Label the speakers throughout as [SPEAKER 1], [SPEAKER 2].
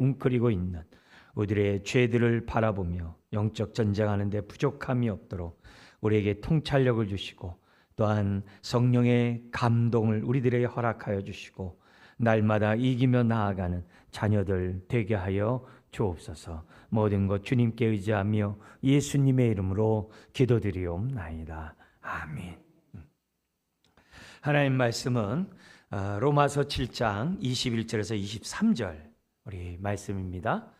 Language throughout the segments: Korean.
[SPEAKER 1] 웅크리고 있는 우리들의 죄들을 바라보며 영적 전쟁하는 데 부족함이 없도록 우리에게 통찰력을 주시고 또한 성령의 감동을 우리들에게 허락하여 주시고 날마다 이기며 나아가는 자녀들 되게 하여 주옵소서. 모든 것 주님께 의지하며 예수님의 이름으로 기도드리옵나이다. 아멘. 하나님 말씀은 로마서 7장 21절에서 23절 우리 말씀입니다.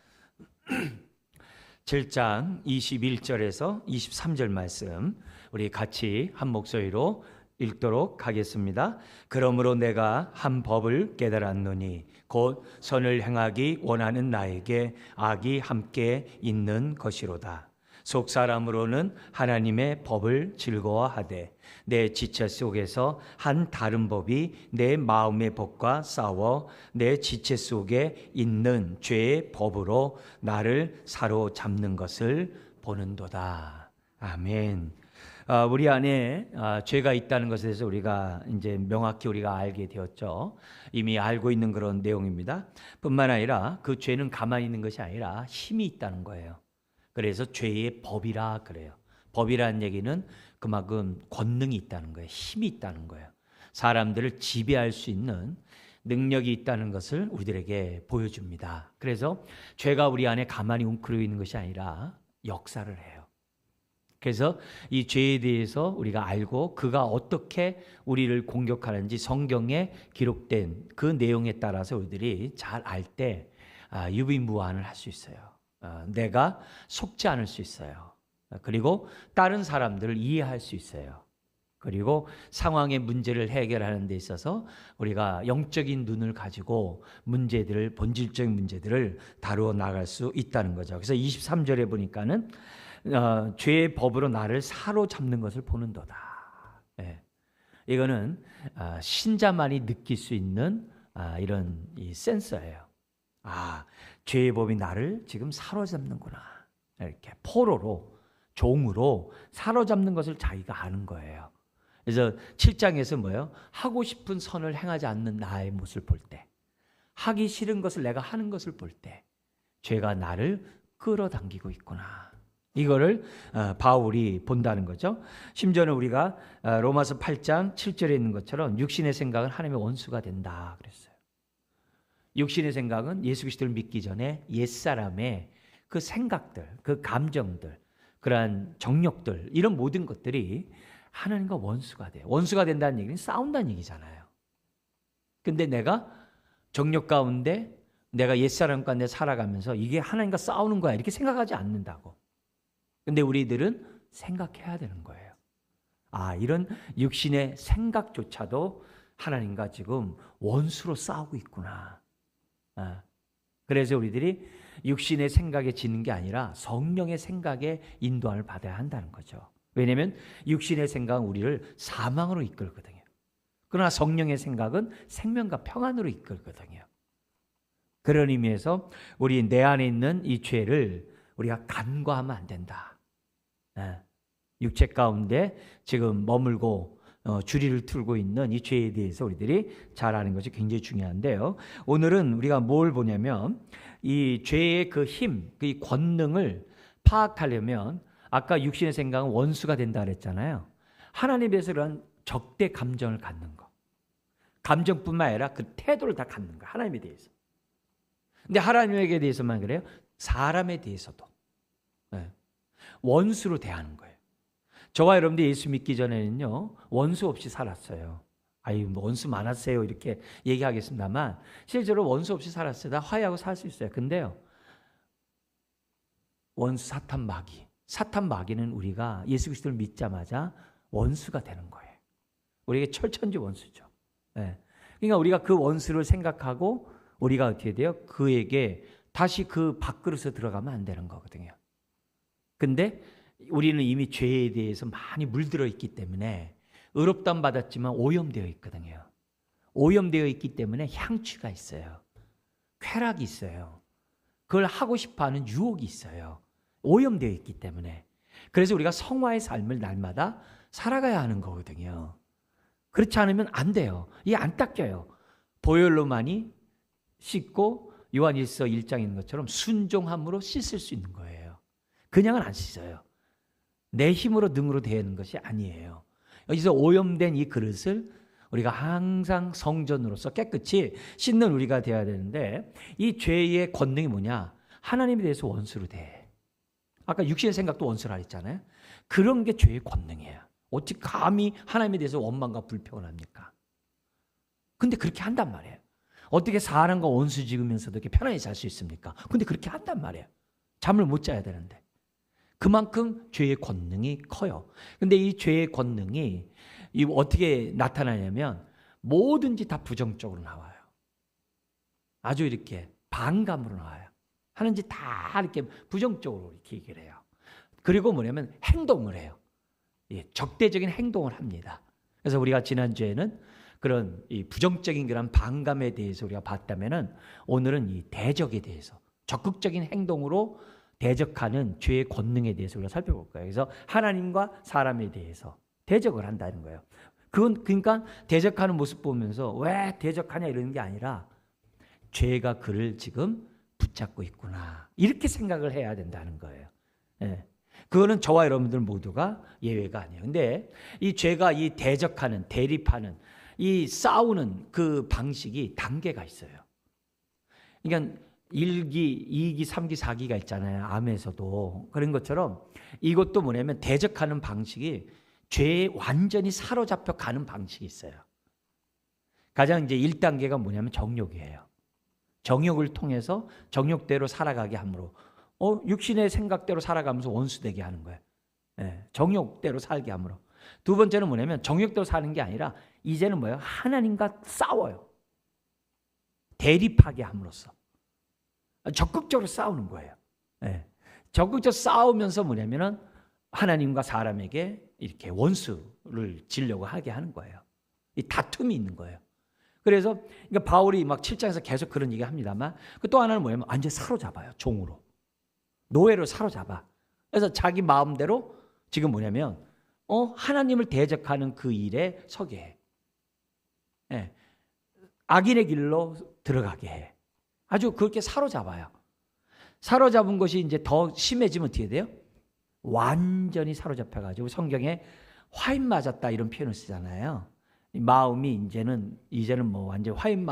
[SPEAKER 1] 7장 21절에서 23절 말씀 우리 같이 한 목소리로 읽도록 하겠습니다. 그러므로 내가 한 법을 깨달았노니 곧 선을 행하기 원하는 나에게 악이 함께 있는 것이로다. 속사람으로는 하나님의 법을 즐거워하되 내 지체 속에서 한 다른 법이 내 마음의 법과 싸워 내 지체 속에 있는 죄의 법으로 나를 사로잡는 것을 보는도다. 아멘. 우리 안에 죄가 있다는 것에 대해서 우리가 이제 명확히 우리가 알게 되었죠. 이미 알고 있는 그런 내용입니다. 뿐만 아니라 그 죄는 가만히 있는 것이 아니라 힘이 있다는 거예요. 그래서 죄의 법이라 그래요. 법이라는 얘기는 그만큼 권능이 있다는 거예요. 힘이 있다는 거예요. 사람들을 지배할 수 있는 능력이 있다는 것을 우리들에게 보여줍니다. 그래서 죄가 우리 안에 가만히 웅크리고 있는 것이 아니라 역사를 해요. 그래서 이 죄에 대해서 우리가 알고 그가 어떻게 우리를 공격하는지 성경에 기록된 그 내용에 따라서 우리들이 잘 알 때 유비무환을 할 수 있어요. 내가 속지 않을 수 있어요. 그리고 다른 사람들을 이해할 수 있어요. 그리고 상황의 문제를 해결하는 데 있어서 우리가 영적인 눈을 가지고 문제들을, 본질적인 문제들을 다루어 나갈 수 있다는 거죠. 그래서 23절에 보니까는 죄의 법으로 나를 사로잡는 것을 보는도다. 이거는 신자만이 느낄 수 있는 이런 이 센서예요. 죄의 법이 나를 지금 사로잡는구나. 이렇게 포로로, 종으로 사로잡는 것을 자기가 아는 거예요. 그래서 7장에서 뭐예요? 하고 싶은 선을 행하지 않는 나의 모습을 볼 때, 하기 싫은 것을 내가 하는 것을 볼 때 죄가 나를 끌어당기고 있구나. 이거를 바울이 본다는 거죠. 심지어는 우리가 로마서 8장 7절에 있는 것처럼 육신의 생각은 하나님의 원수가 된다 그랬어요. 육신의 생각은 예수 그리스도를 믿기 전에 옛사람의 그 생각들, 그 감정들, 그러한 정욕들, 이런 모든 것들이 하나님과 원수가 돼요. 원수가 된다는 얘기는 싸운다는 얘기잖아요. 근데 내가 정욕 가운데 내가 옛사람 가운데 살아가면서 이게 하나님과 싸우는 거야 이렇게 생각하지 않는다고. 근데 우리들은 생각해야 되는 거예요. 이런 육신의 생각조차도 하나님과 지금 원수로 싸우고 있구나. 그래서 우리들이 육신의 생각에 지는 게 아니라 성령의 생각에 인도함을 받아야 한다는 거죠. 왜냐하면 육신의 생각은 우리를 사망으로 이끌거든요. 그러나 성령의 생각은 생명과 평안으로 이끌거든요. 그런 의미에서 우리 내 안에 있는 이 죄를 우리가 간과하면 안 된다. 육체 가운데 지금 머물고 주리를 틀고 있는 이 죄에 대해서 우리들이 잘 아는 것이 굉장히 중요한데요. 오늘은 우리가 뭘 보냐면 이 죄의 그 힘, 그 권능을 파악하려면 아까 육신의 생각은 원수가 된다 그랬잖아요. 하나님에서 그런 적대 감정을 갖는 거. 감정뿐만 아니라 그 태도를 다 갖는 거예요. 하나님에 대해서. 근데 하나님에게 대해서만 그래요? 사람에 대해서도 원수로 대하는 거예요. 저와 여러분들 예수 믿기 전에는요, 원수 없이 살았어요. 원수 많았어요 이렇게 얘기하겠습니다만 실제로 원수 없이 살았어요. 다 화해하고 살 수 있어요. 근데요, 원수 사탄 마귀는 우리가 예수 그리스도를 믿자마자 원수가 되는 거예요. 우리에게 철천지 원수죠. 그러니까 우리가 그 원수를 생각하고 우리가 어떻게 돼요? 그에게 다시 그 밥그릇에 들어가면 안 되는 거거든요. 근데 우리는 이미 죄에 대해서 많이 물들어 있기 때문에 의롭다함 받았지만 오염되어 있거든요. 오염되어 있기 때문에 향취가 있어요. 쾌락이 있어요. 그걸 하고 싶어하는 유혹이 있어요. 오염되어 있기 때문에. 그래서 우리가 성화의 삶을 날마다 살아가야 하는 거거든요. 그렇지 않으면 안 돼요. 이게 안 닦여요. 보혈로만이 씻고 요한일서 1장에 있는 것처럼 순종함으로 씻을 수 있는 거예요. 그냥은 안 씻어요. 내 힘으로 능으로 되는 것이 아니에요. 여기서 오염된 이 그릇을 우리가 항상 성전으로서 깨끗이 씻는 우리가 되어야 되는데, 이 죄의 권능이 뭐냐? 하나님에 대해서 원수로 돼. 아까 육신의 생각도 원수라 했잖아요. 그런 게 죄의 권능이에요. 어찌 감히 하나님에 대해서 원망과 불평을 합니까? 근데 그렇게 한단 말이에요. 어떻게 사람과 원수 지으면서도 이렇게 편안히 잘 수 있습니까? 근데 그렇게 한단 말이에요. 잠을 못 자야 되는데. 그만큼 죄의 권능이 커요. 근데 이 죄의 권능이 어떻게 나타나냐면 뭐든지 다 부정적으로 나와요. 아주 이렇게 반감으로 나와요. 하는 짓 다 이렇게 부정적으로 이렇게 얘기를 해요. 그리고 뭐냐면 행동을 해요. 예, 적대적인 행동을 합니다. 그래서 우리가 지난주에는 그런 이 부정적인 그런 반감에 대해서 우리가 봤다면은, 오늘은 이 대적에 대해서, 적극적인 행동으로 대적하는 죄의 권능에 대해서 우리가 살펴볼 거예요. 그래서 하나님과 사람에 대해서 대적을 한다는 거예요. 그건 그러니까 대적하는 모습 보면서 왜 대적하냐 이러는 게 아니라, 죄가 그를 지금 붙잡고 있구나, 이렇게 생각을 해야 된다는 거예요. 예. 그거는 저와 여러분들 모두가 예외가 아니에요. 근데 이 죄가 이 대적하는, 대립하는, 이 싸우는 그 방식이 단계가 있어요. 그러니까 1기, 2기, 3기, 4기가 있잖아요. 암에서도. 그런 것처럼 이것도 뭐냐면 대적하는 방식이 죄에 완전히 사로잡혀 가는 방식이 있어요. 가장 이제 1단계가 뭐냐면 정욕이에요. 정욕을 통해서 정욕대로 살아가게 함으로, 육신의 생각대로 살아가면서 원수되게 하는 거예요. 예, 정욕대로 살게 함으로. 두 번째는 뭐냐면 정욕대로 사는 게 아니라 이제는 뭐예요? 하나님과 싸워요. 대립하게 함으로써 적극적으로 싸우는 거예요. 예, 적극적으로 싸우면서 뭐냐면은 하나님과 사람에게 이렇게 원수를 지려고 하게 하는 거예요. 이 다툼이 있는 거예요. 그래서 그러니까 바울이 막 7장에서 계속 그런 얘기 합니다만, 그 또 하나는 뭐냐면 완전히 사로잡아요. 종으로. 노예로 사로잡아. 그래서 자기 마음대로 지금 뭐냐면 하나님을 대적하는 그 일에 서게 해. 예. 악인의 길로 들어가게 해. 아주 그렇게 사로잡아요. 사로잡은 것이 이제 더 심해지면 어떻게 돼요? 완전히 사로잡혀가지고 성경에 화인 맞았다 이런 표현을 쓰잖아요. 마음이 이제는 뭐 완전 화인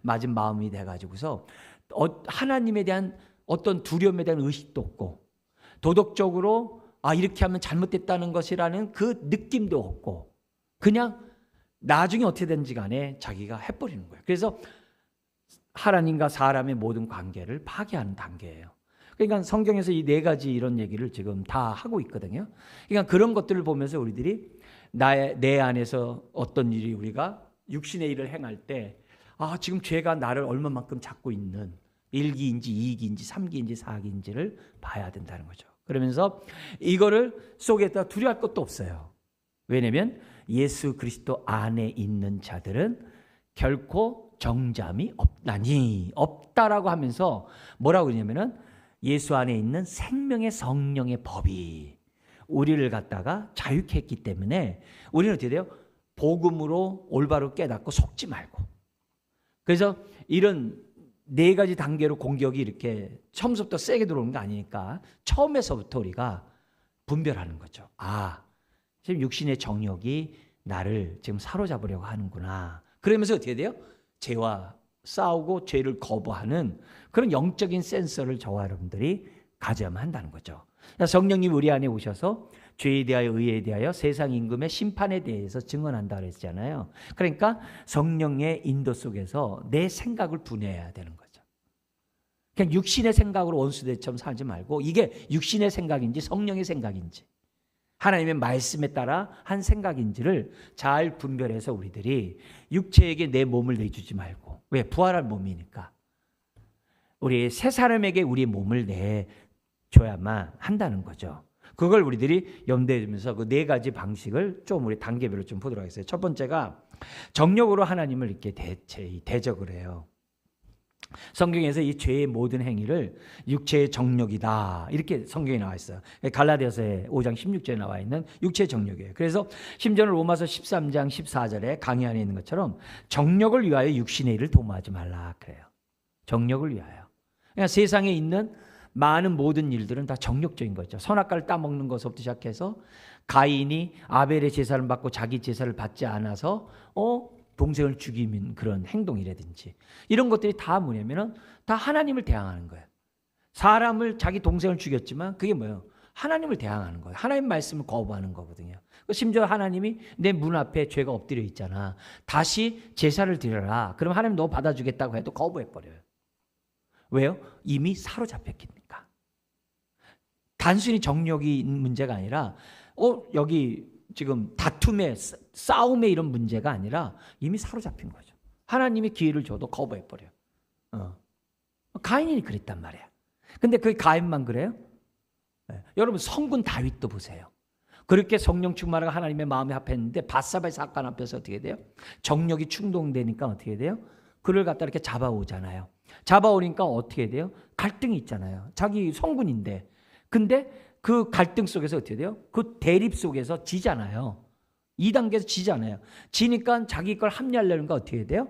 [SPEAKER 1] 맞은 마음이 돼가지고서 하나님에 대한 어떤 두려움에 대한 의식도 없고, 도덕적으로 이렇게 하면 잘못됐다는 것이라는 그 느낌도 없고, 그냥 나중에 어떻게 되는지 간에 자기가 해버리는 거예요. 그래서 하나님과 사람의 모든 관계를 파괴하는 단계예요. 그러니까 성경에서 이 4가지 이런 얘기를 지금 다 하고 있거든요. 그러니까 그런 것들을 보면서 우리들이 내 안에서 어떤 일이, 우리가 육신의 일을 행할 때 지금 죄가 나를 얼마만큼 잡고 있는 1기인지 2기인지 3기인지 4기인지를 봐야 된다는 거죠. 그러면서 이거를 속에다 두려워할 것도 없어요. 왜냐하면 예수 그리스도 안에 있는 자들은 결코 정잠이 없나니, 없다라고 하면서 뭐라고 그러냐면은 예수 안에 있는 생명의 성령의 법이 우리를 갖다가 자유케 했기 때문에 우리는 어떻게 돼요? 복음으로 올바로 깨닫고 속지 말고. 그래서 이런 4가지 단계로 공격이 이렇게 처음부터 세게 들어오는 거 아니니까 처음에서부터 우리가 분별하는 거죠. 지금 육신의 정욕이 나를 지금 사로잡으려고 하는구나. 그러면서 어떻게 돼요? 죄와 싸우고 죄를 거부하는 그런 영적인 센서를 저와 여러분들이 가져야만 한다는 거죠. 성령님 우리 안에 오셔서 죄에 대하여 의에 대하여 세상 임금의 심판에 대해서 증언한다 그랬잖아요. 그러니까 성령의 인도 속에서 내 생각을 분해해야 되는 거죠. 그냥 육신의 생각으로 원수대처럼 살지 말고, 이게 육신의 생각인지 성령의 생각인지 하나님의 말씀에 따라 한 생각인지를 잘 분별해서 우리들이 육체에게 내 몸을 내주지 말고, 왜? 부활할 몸이니까 우리 새 사람에게 우리 몸을 내줘야만 한다는 거죠. 그걸 우리들이 염두에 두면서 그 4가지 방식을 좀 우리 단계별로 좀 보도록 하겠어요. 첫 번째가 정욕으로 하나님을 이렇게 대적을 해요. 성경에서 이 죄의 모든 행위를 육체의 정욕이다 이렇게 성경에 나와 있어요. 갈라디아서 5장 16절에 나와 있는 육체의 정욕이에요. 그래서 심지어는 로마서 13장 14절에 강의 안에 있는 것처럼 정욕을 위하여 육신의 일을 도모하지 말라 그래요. 정욕을 위하여. 그러니까 세상에 있는 많은 모든 일들은 다 정욕적인 거죠. 선악과를 따먹는 것부터 시작해서 가인이 아벨의 제사를 받고 자기 제사를 받지 않아서 동생을 죽이는 그런 행동이라든지 이런 것들이 다 뭐냐면은 다 하나님을 대항하는 거예요. 사람을 자기 동생을 죽였지만 그게 뭐예요? 하나님을 대항하는 거예요. 하나님 말씀을 거부하는 거거든요. 심지어 하나님이 내 문 앞에 죄가 엎드려 있잖아. 다시 제사를 드려라. 그럼 하나님 너 받아주겠다고 해도 거부해버려요. 왜요? 이미 사로잡혔으니까. 단순히 정욕이 문제가 아니라 여기 지금 다툼의 싸움의 이런 문제가 아니라 이미 사로잡힌 거죠. 하나님이 기회를 줘도 거부해버려요. 가인이 그랬단 말이야. 근데 그 가인만 그래요? 네. 여러분 성군 다윗도 보세요. 그렇게 성령 충만하고 하나님의 마음에 합했는데 밧사바의 사건 앞에서 어떻게 돼요? 정력이 충동되니까 어떻게 돼요? 그를 갖다 이렇게 잡아오잖아요. 잡아오니까 어떻게 돼요? 갈등이 있잖아요. 자기 성군인데. 근데 그 갈등 속에서 어떻게 돼요? 그 대립 속에서 지잖아요. 2단계에서 지잖아요. 지니까 자기 걸 합리하려는 거 어떻게 돼요?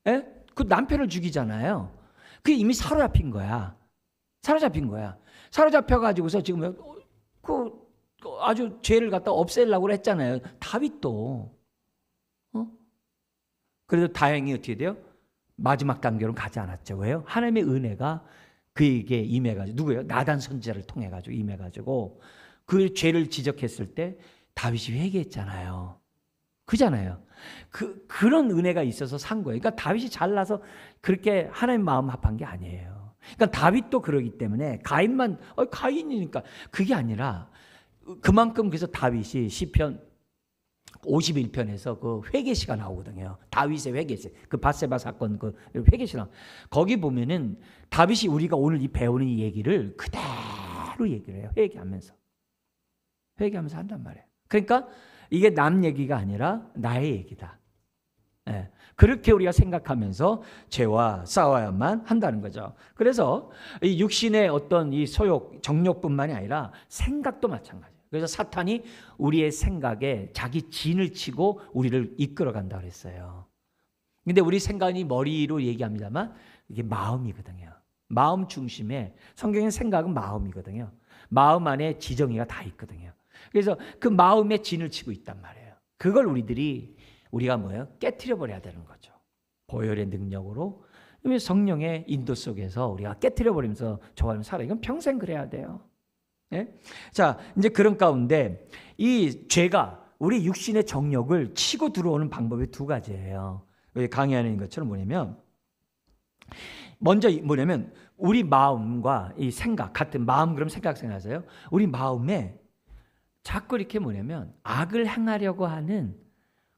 [SPEAKER 1] 예? 그 남편을 죽이잖아요. 그게 이미 사로잡힌 거야. 사로잡힌 거야. 사로잡혀가지고서 지금 아주 죄를 갖다 없애려고 했잖아요. 다윗도. 그래도 다행히 어떻게 돼요? 마지막 단계로 가지 않았죠. 왜요? 하나님의 은혜가 그에게 임해가지고 누구예요? 나단 선지자를 통해가지고 임해가지고 그 죄를 지적했을 때 다윗이 회개했잖아요. 그잖아요. 그런 은혜가 있어서 산 거예요. 그러니까 다윗이 잘나서 그렇게 하나님 마음 합한 게 아니에요. 그러니까 다윗도 그러기 때문에 가인만 가인이니까 그게 아니라 그만큼 그래서 다윗이 시편 51편에서 그 회개시가 나오거든요. 다윗의 회개시. 그 밧세바 사건 그 회개시나. 거기 보면은 다윗이 우리가 오늘 이 배우는 이 얘기를 그대로 얘기를 해요. 회개하면서 한단 말이에요. 그러니까 이게 남 얘기가 아니라 나의 얘기다. 네. 그렇게 우리가 생각하면서 죄와 싸워야만 한다는 거죠. 그래서 이 육신의 어떤 이 소욕, 정욕뿐만이 아니라 생각도 마찬가지예요. 그래서 사탄이 우리의 생각에 자기 진을 치고 우리를 이끌어간다 그랬어요. 근데 우리 생각이 머리로 얘기합니다만 이게 마음이거든요. 마음 중심에 성경의 생각은 마음이거든요. 마음 안에 지정의가 다 있거든요. 그래서 그 마음에 진을 치고 있단 말이에요. 그걸 우리가 뭐예요? 깨트려 버려야 되는 거죠. 보혈의 능력으로 성령의 인도 속에서 우리가 깨트려 버리면서 저와는 살아. 이건 평생 그래야 돼요. 네? 자, 이제 그런 가운데 이 죄가 우리 육신의 정욕을 치고 들어오는 방법이 두 가지예요. 강의하는 것처럼 먼저 우리 마음과 이 생각 같은 마음 그럼 생각하세요. 우리 마음에 자꾸 이렇게 악을 행하려고 하는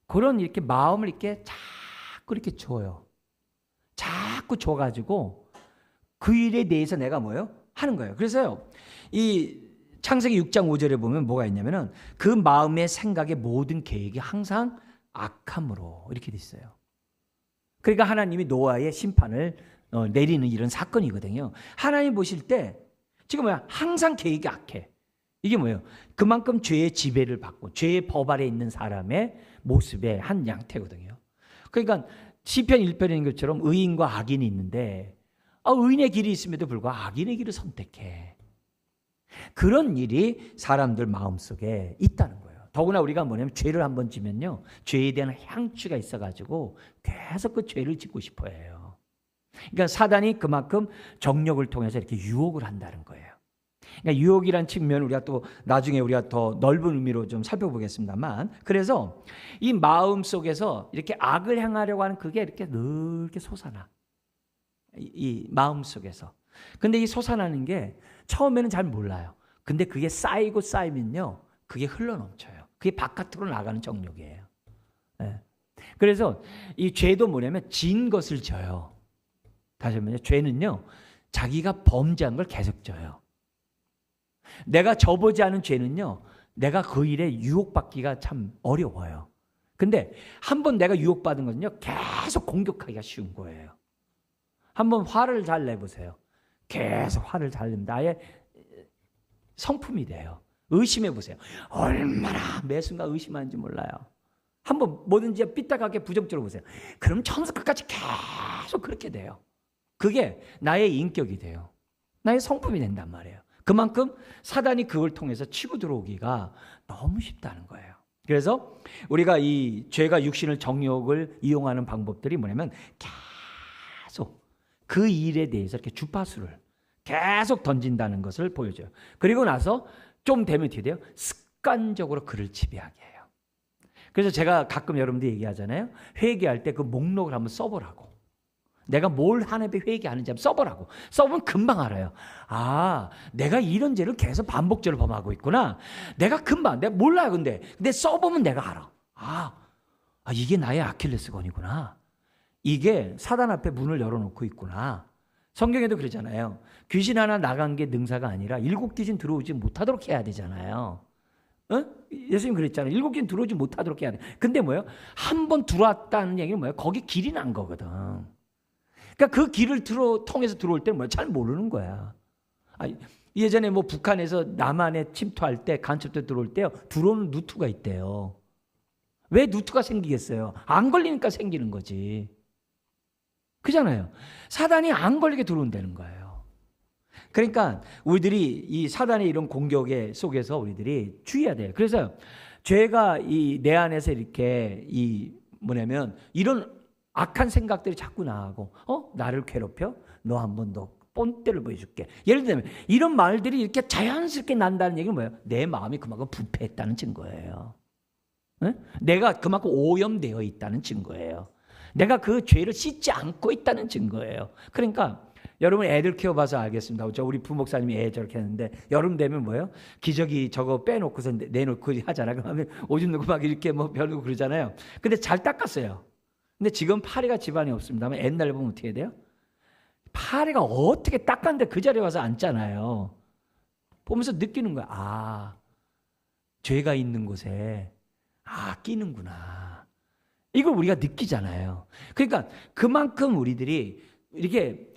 [SPEAKER 1] 그런 이렇게 마음을 이렇게 자꾸 이렇게 줘요. 자꾸 줘가지고 그 일에 대해서 내가 하는 거예요. 그래서요, 이 창세기 6장 5절에 보면 뭐가 있냐면은 그 마음의 생각의 모든 계획이 항상 악함으로 이렇게 돼 있어요. 그러니까 하나님이 노아의 심판을 내리는 이런 사건이거든요. 하나님 보실 때 지금 항상 계획이 악해. 이게 뭐예요? 그만큼 죄의 지배를 받고 죄의 법 아래 있는 사람의 모습의 한 양태거든요. 그러니까 시편 1편인 것처럼 의인과 악인이 있는데 의인의 길이 있음에도 불구하고 악인의 길을 선택해. 그런 일이 사람들 마음속에 있다는 거예요. 더구나 우리가 죄를 한번 지면요, 죄에 대한 향취가 있어가지고 계속 그 죄를 짓고 싶어 해요. 그러니까 사단이 그만큼 정욕을 통해서 이렇게 유혹을 한다는 거예요. 그러니까 유혹이란 측면을 우리가 또 나중에 우리가 더 넓은 의미로 좀 살펴보겠습니다만, 그래서 이 마음 속에서 이렇게 악을 행하려고 하는 그게 이렇게 늘 이렇게 솟아나. 이 마음 속에서. 근데 이 솟아나는 게 처음에는 잘 몰라요. 근데 그게 쌓이면요, 그게 흘러넘쳐요. 그게 바깥으로 나가는 정욕이에요. 네. 그래서 이 죄도 진 것을 져요. 다시 한번요, 죄는요, 자기가 범죄한 걸 계속 져요. 내가 져보지 않은 죄는요, 내가 그 일에 유혹받기가 참 어려워요. 근데 한번 내가 유혹받은 것은요, 계속 공격하기가 쉬운 거예요. 한번 화를 잘 내보세요. 계속 화를 잘 냅니다. 아예 성품이 돼요. 의심해 보세요. 얼마나 매 순간 의심하는지 몰라요. 한번 뭐든지 삐딱하게 부정적으로 보세요. 그럼 처음부터 끝까지 계속 그렇게 돼요. 그게 나의 인격이 돼요. 나의 성품이 된단 말이에요. 그만큼 사단이 그걸 통해서 치고 들어오기가 너무 쉽다는 거예요. 그래서 우리가 이 죄가 육신을 정욕을 이용하는 방법들이 뭐냐면 계속 그 일에 대해서 이렇게 주파수를 계속 던진다는 것을 보여줘요. 그리고 나서 좀 되면 어떻게 돼요? 습관적으로 그를 지배하게 해요. 그래서 제가 가끔 여러분들 얘기하잖아요. 회개할 때 그 목록을 한번 써보라고. 내가 뭘 하나님께 회개하는지 한번 써보라고. 써보면 금방 알아요. 아, 내가 이런 죄를 계속 반복적으로 범하고 있구나. 내가 몰라요. 근데 써보면 내가 알아. 이게 나의 아킬레스건이구나. 이게 사단 앞에 문을 열어놓고 있구나. 성경에도 그러잖아요. 귀신 하나 나간 게 능사가 아니라 7 귀신 들어오지 못하도록 해야 되잖아요. 예수님 그랬잖아요. 7 귀신 들어오지 못하도록 해야 돼. 근데 뭐예요? 한 번 들어왔다는 얘기는 뭐예요? 거기 길이 난 거거든. 그러니까 그 길을 통해서 들어올 때는 뭐야? 잘 모르는 거야. 예전에 뭐 북한에서 남한에 침투할 때 간첩들 들어올 때요. 들어오는 루트가 있대요. 왜 루트가 생기겠어요? 안 걸리니까 생기는 거지. 그잖아요. 사단이 안 걸리게 들어온다는 거예요. 그러니까 우리들이 이 사단의 이런 공격의 속에서 우리들이 주의해야 돼요. 그래서 죄가 내 안에서 이렇게 뭐냐면 이런 악한 생각들이 자꾸 나가고 나를 괴롭혀? 너 한 번 더 본때를 보여줄게. 예를 들면 이런 말들이 이렇게 자연스럽게 난다는 얘기는 뭐예요? 내 마음이 그만큼 부패했다는 증거예요. 내가 그만큼 오염되어 있다는 증거예요. 내가 그 죄를 씻지 않고 있다는 증거예요. 그러니까 여러분 애들 키워봐서 알겠습니다. 우리 부목사님이 애 저렇게 했는데 여름 되면 뭐예요? 기저귀 저거 빼놓고서 내놓고 하잖아요. 그러면 오줌 넣고 막 이렇게 뭐 별고 그러잖아요. 근데 잘 닦았어요. 근데 지금 파리가 집안에 없습니다만 옛날에 보면 어떻게 돼요? 파리가 어떻게 닦았는데 그 자리에 와서 앉잖아요. 보면서 느끼는 거야. 죄가 있는 곳에 끼는구나. 이걸 우리가 느끼잖아요. 그러니까 그만큼 우리들이 이렇게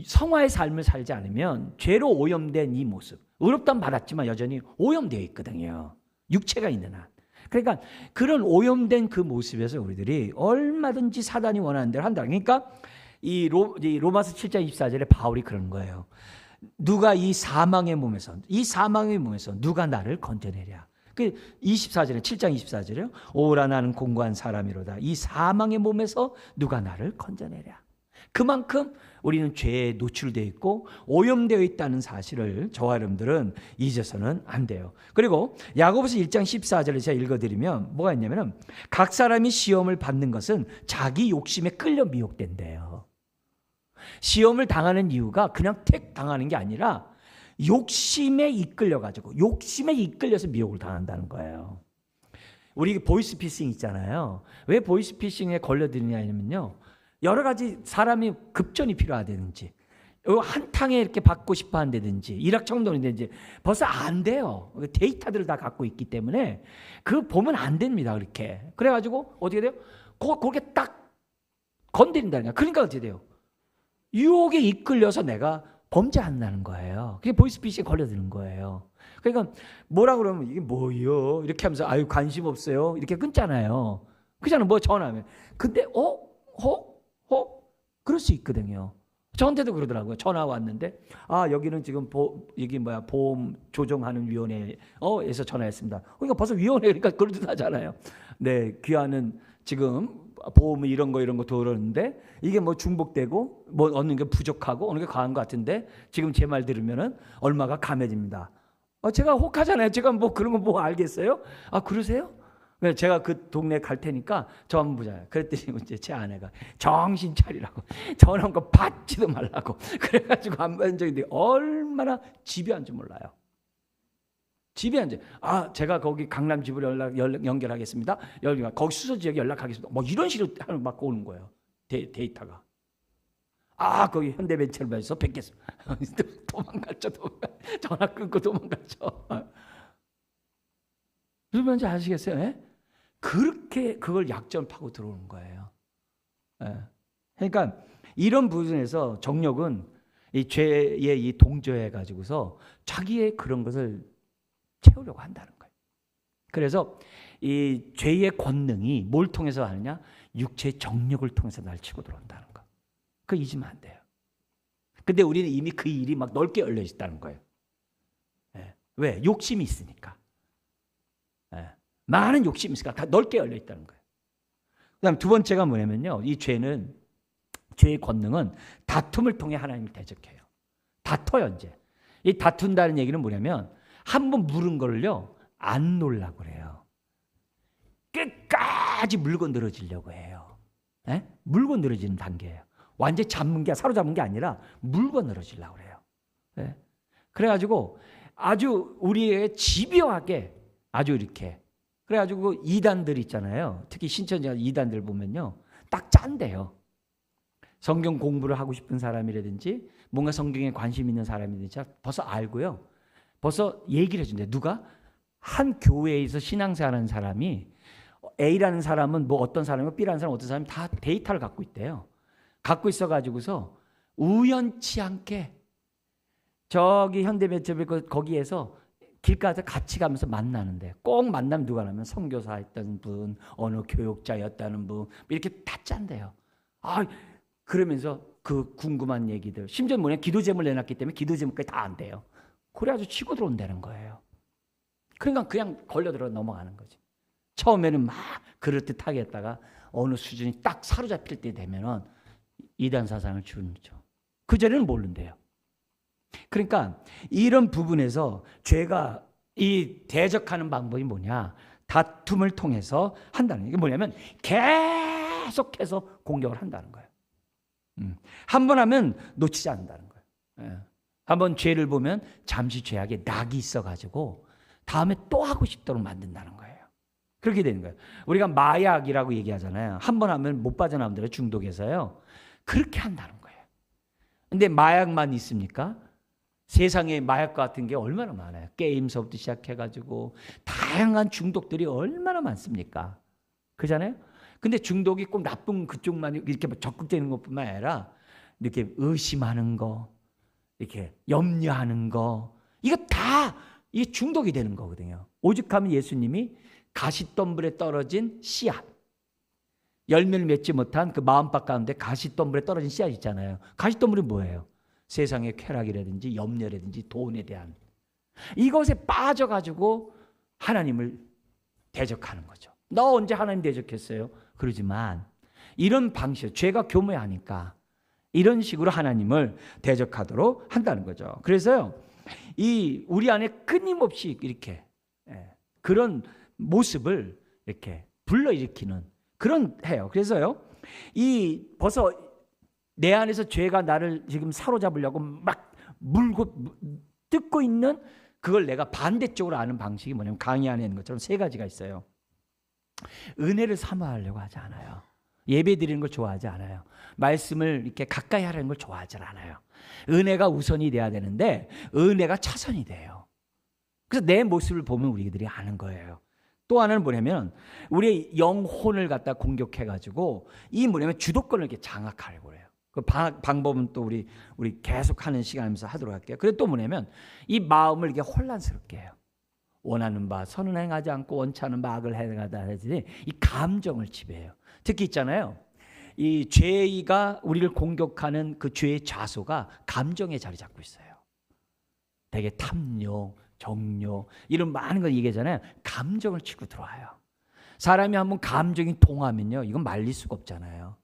[SPEAKER 1] 성화의 삶을 살지 않으면 죄로 오염된 이 모습, 의롭다는 받았지만 여전히 오염되어 있거든요. 육체가 있는 한. 그러니까 그런 오염된 그 모습에서 우리들이 얼마든지 사단이 원하는 대로 한다. 그러니까 이 로마서 7장 24절에 바울이 그러는 거예요. 누가 이 사망의 몸에서 누가 나를 건져내랴. 그 24절에 7장 24절에요. 오라 나는 공고한 사람이로다. 이 사망의 몸에서 누가 나를 건져내랴. 그만큼 우리는 죄에 노출되어 있고 오염되어 있다는 사실을 저와 여러분들은 잊어서는 안 돼요. 그리고 야고보서 1장 14절을 제가 읽어드리면 뭐가 있냐면 각 사람이 시험을 받는 것은 자기 욕심에 끌려 미혹된대요. 시험을 당하는 이유가 그냥 택 당하는 게 아니라 욕심에 이끌려서 미혹을 당한다는 거예요. 우리 보이스피싱 있잖아요. 왜 보이스피싱에 걸려드느냐면요. 여러 가지 사람이 급전이 필요하다든지 한탕에 이렇게 받고 싶어 한다든지 일확천금이든지 벌써 안 돼요. 데이터들을 다 갖고 있기 때문에 그 보면 안 됩니다. 그렇게. 그래가지고 어떻게 돼요? 그렇게 딱 건드린다는 거야. 그러니까 어떻게 돼요? 유혹에 이끌려서 내가 범죄한다는 거예요. 그게 보이스피싱에 걸려드는 거예요. 그러니까 뭐라 그러면 이게 뭐요? 이렇게 하면서 관심 없어요. 이렇게 끊잖아요. 그잖아요. 뭐 전화하면. 근데 그럴 수 있거든요. 저한테도 그러더라고요. 전화 왔는데 여기는 지금 보험 조정하는 위원회에서 전화했습니다. 그러니까 벌써 위원회니까 그러듯 하잖아요. 네, 귀하는 지금 보험 이런 거 들었는데 이게 뭐 중복되고 뭐 어느 게 부족하고 어느 게 과한 것 같은데 지금 제 말 들으면은 얼마가 감해집니다. 제가 혹하잖아요. 제가 뭐 그런 거 뭐 알겠어요? 그러세요? 제가 그 동네 갈 테니까 저 한번 보자. 그랬더니 이제 제 아내가 정신 차리라고 전화 온 거 받지도 말라고 그래가지고 안 받은 적이 있는데 얼마나 집요한 줄 몰라요. 집요한 줄. 제가 거기 강남 집으로 연결하겠습니다. 거기 수서 지역에 연락하겠습니다. 뭐 이런 식으로 막 오는 거예요. 데이터가. 거기 현대벤처에서 뵙겠습니다. 도망갔죠. 전화 끊고 도망갔죠. 무슨 말인지 아시겠어요? 예? 그렇게 그걸 약점 파고 들어오는 거예요. 예. 그러니까 이런 부분에서 정욕은 이 죄에 이 동조해 가지고서 자기의 그런 것을 채우려고 한다는 거예요. 그래서 이 죄의 권능이 뭘 통해서 하느냐? 육체의 정욕을 통해서 날 치고 들어온다는 거. 그거 잊으면 안 돼요. 근데 우리는 이미 그 일이 막 넓게 열려 있다는 거예요. 예. 왜? 욕심이 있으니까. 예. 많은 욕심이 있으니까 다 넓게 열려 있다는 거예요. 그다음 두 번째가 뭐냐면요. 이 죄는, 죄의 권능은 다툼을 통해 하나님을 대적해요. 다퉈요, 이제. 이 다툰다는 얘기는 뭐냐면 한번 물은 걸요 안 놓으려고 그래요. 끝까지 물고 늘어지려고 해요. 예? 물고 늘어지는 단계예요. 완전히 잡는 게, 사로잡는 게 아니라 물고 늘어지려고 그래요. 예? 그래가지고 아주 우리에게 집요하게 아주 이렇게, 그래가지고 그 이단들 있잖아요. 특히 신천지 이단들 보면요 딱 짠대요. 성경 공부를 하고 싶은 사람이라든지 뭔가 성경에 관심 있는 사람이든지 벌써 알고요. 벌써 얘기를 해준대. 누가? 한 교회에서 신앙생활하는 사람이, A라는 사람은 뭐 어떤 사람이고 B라는 사람은 어떤 사람이 다 데이터를 갖고 있대요. 갖고 있어가지고서 우연치 않게 저기 현대매체부 거기에서 길가에서 같이 가면서 만나는데, 꼭 만나면 누가 나면 선교사 했던 분, 어느 교육자였다는 분, 이렇게 다 짠대요. 아, 그러면서 그 궁금한 얘기들, 심지어 뭐냐, 기도 제목을 내놨기 때문에 기도 제목까지 다 안 돼요. 그래가지고 치고 들어온다는 거예요. 그러니까 그냥 걸려들어 넘어가는 거지. 처음에는 막 그럴듯하게 했다가 어느 수준이 딱 사로잡힐 때 되면은 이단 사상을 주죠. 그 전에는 모른대요. 그러니까 이런 부분에서 죄가 이 대적하는 방법이 뭐냐? 다툼을 통해서 한다는, 이게 뭐냐면 계속해서 공격을 한다는 거예요. 한 번 하면 놓치지 않는다는 거예요. 한번 죄를 보면 잠시 죄악에 낙이 있어가지고 다음에 또 하고 싶도록 만든다는 거예요. 그렇게 되는 거예요. 우리가 마약이라고 얘기하잖아요. 한 번 하면 못 빠져나오는 중독에서요. 그렇게 한다는 거예요. 근데 마약만 있습니까? 세상에 마약 같은 게 얼마나 많아요. 게임서부터 시작해가지고 다양한 중독들이 얼마나 많습니까? 그잖아요. 근데 중독이 꼭 나쁜 그쪽만 이렇게 적극되는 것뿐만 아니라 이렇게 의심하는 거, 이렇게 염려하는 거, 이거 다 이게 중독이 되는 거거든요. 오죽하면 예수님이 가시덤불에 떨어진 씨앗, 열매를 맺지 못한 그 마음밭 가운데 가시덤불에 떨어진 씨앗 있잖아요. 가시덤불이 뭐예요? 세상의 쾌락이라든지 염려라든지 돈에 대한, 이것에 빠져가지고 하나님을 대적하는 거죠. 너 언제 하나님 대적했어요? 그러지만 이런 방식, 죄가 교묘하니까 이런 식으로 하나님을 대적하도록 한다는 거죠. 그래서요, 이 우리 안에 끊임없이 이렇게 그런 모습을 이렇게 불러일으키는 그런 해요. 그래서요, 이 벌써 내 안에서 죄가 나를 지금 사로잡으려고 막 물고 뜯고 있는 그걸 내가 반대쪽으로 아는 방식이 뭐냐면, 강의 안에 있는 것처럼 세 가지가 있어요. 은혜를 사모하려고 하지 않아요. 예배 드리는 걸 좋아하지 않아요. 말씀을 이렇게 가까이 하려는 걸 좋아하지 않아요. 은혜가 우선이 돼야 되는데 은혜가 차선이 돼요. 그래서 내 모습을 보면 우리들이 아는 거예요. 또 하나는 뭐냐면 우리의 영혼을 갖다 공격해가지고 이 뭐냐면 주도권을 이렇게 장악하려고 해요. 그 방법은 또 우리 계속 하는 시간이면서 하도록 할게요. 그리고 또 뭐냐면 이 마음을 이렇게 혼란스럽게 해요. 원하는 바 선은 행하지 않고 원치 않은 바 악을 행하다 하지, 이 감정을 지배해요. 특히 있잖아요, 이 죄가 우리를 공격하는 그 죄의 좌소가 감정에 자리 잡고 있어요. 되게 탐욕, 정욕 이런 많은 걸 얘기하잖아요. 감정을 치고 들어와요. 사람이 한번 감정이 동하면요, 이건 말릴 수가 없잖아요.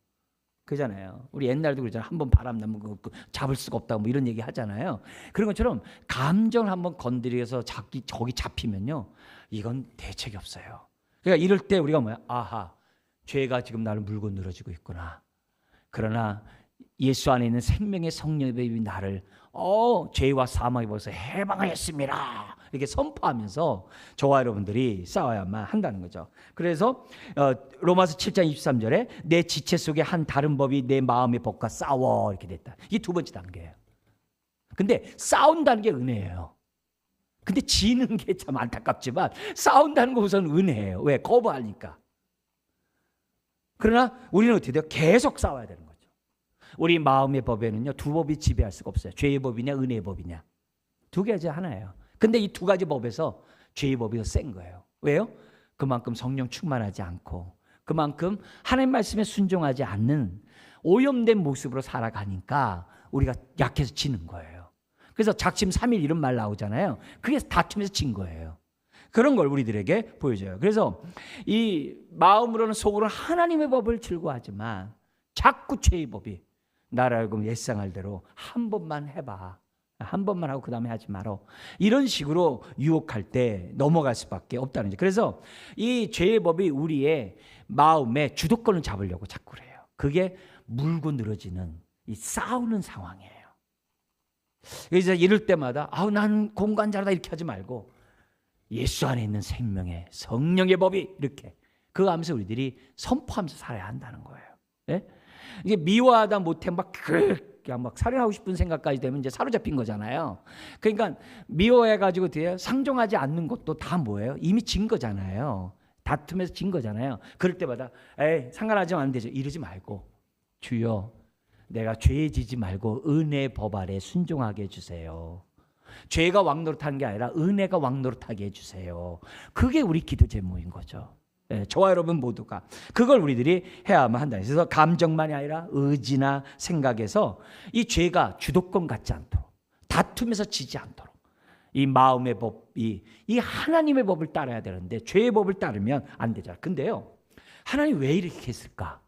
[SPEAKER 1] 그잖아요. 우리 옛날도 그러잖아요. 한번 바람 나면 잡을 수가 없다고 뭐 이런 얘기 하잖아요. 그런 것처럼 감정을 한번 건드려서 거기 잡히면요, 이건 대책이 없어요. 그러니까 이럴 때 우리가 뭐야? 아하, 죄가 지금 나를 물고 늘어지고 있구나. 그러나 예수 안에 있는 생명의 성령이 나를 죄와 사망에 벌써 해방하였습니다. 이렇게 선포하면서 저와 여러분들이 싸워야만 한다는 거죠. 그래서 로마서 7장 23절에 내 지체 속에 한 다른 법이 내 마음의 법과 싸워 이렇게 됐다. 이게 두 번째 단계예요. 근데 싸운다는 게 은혜예요. 근데 지는 게 참 안타깝지만 싸운다는 거 우선 은혜예요. 왜? 거부하니까. 그러나 우리는 어떻게 돼요? 계속 싸워야 되는 거죠. 우리 마음의 법에는요, 두 법이 지배할 수가 없어요. 죄의 법이냐 은혜의 법이냐, 두 가지 하나예요. 근데 이 두 가지 법에서 죄의 법이 더 센 거예요. 왜요? 그만큼 성령 충만하지 않고 그만큼 하나님 말씀에 순종하지 않는 오염된 모습으로 살아가니까 우리가 약해서 지는 거예요. 그래서 작심삼일 이런 말 나오잖아요. 그게 다툼에서 진 거예요. 그런 걸 우리들에게 보여줘요. 그래서 이 마음으로는 속으로는 하나님의 법을 즐거워하지만 자꾸 죄의 법이 나를 알고 예상할 대로 한 번만 해봐. 한 번만 하고 그 다음에 하지 말어. 이런 식으로 유혹할 때 넘어갈 수밖에 없다는 거죠. 그래서 이 죄의 법이 우리의 마음에 주도권을 잡으려고 자꾸 그래요. 그게 물고 늘어지는 이 싸우는 상황이에요. 그래서 이럴 때마다 나는 공관자라다 이렇게 하지 말고 예수 안에 있는 생명의 성령의 법이 이렇게 그거 하면서 우리들이 선포하면서 살아야 한다는 거예요. 네? 이게 미워하다 못해 막 살인하고 싶은 생각까지 되면 이제 사로잡힌 거잖아요. 그러니까 미워해가지고 뒤에 상종하지 않는 것도 다 뭐예요? 이미 진 거잖아요. 다툼에서 진 거잖아요. 그럴 때마다 상관하지 않으면 되죠. 이러지 말고 주여 내가 죄에 지지 말고 은혜의 법 아래 순종하게 해주세요. 죄가 왕노릇하는 게 아니라 은혜가 왕노릇하게 해주세요. 그게 우리 기도 제목인 거죠. 저와 여러분 모두가 그걸 우리들이 해야만 한다. 그래서 감정만이 아니라 의지나 생각에서 이 죄가 주도권 갖지 않도록 다툼에서 지지 않도록 이 마음의 법이 이 하나님의 법을 따라야 되는데 죄의 법을 따르면 안 되잖아요. 근데요, 하나님 왜 이렇게 했을까?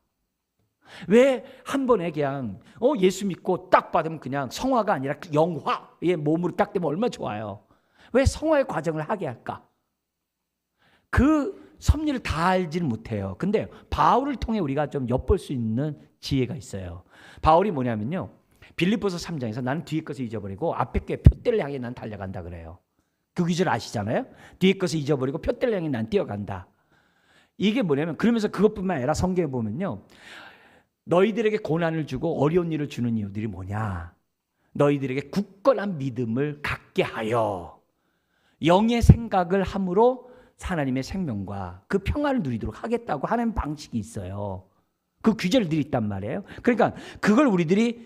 [SPEAKER 1] 왜 한 번에 그냥 예수 믿고 딱 받으면 그냥 성화가 아니라 영화의 몸으로 딱 되면 얼마나 좋아요. 왜 성화의 과정을 하게 할까? 그 섭리를 다 알지는 못해요. 근데 바울을 통해 우리가 좀 엿볼 수 있는 지혜가 있어요. 바울이 뭐냐면요, 빌립보서 3장에서 나는 뒤에 것을 잊어버리고 앞에 게 표대를 향해 난 달려간다 그래요. 그 구절 아시잖아요. 뒤에 것을 잊어버리고 표대를 향해 난 뛰어간다. 이게 뭐냐면 그러면서 그것뿐만 아니라 성경에 보면요, 너희들에게 고난을 주고 어려운 일을 주는 이유들이 뭐냐? 너희들에게 굳건한 믿음을 갖게 하여 영의 생각을 함으로 하나님의 생명과 그 평안을 누리도록 하겠다고 하는 방식이 있어요. 그 규제들이 있단 말이에요. 그러니까 그걸 우리들이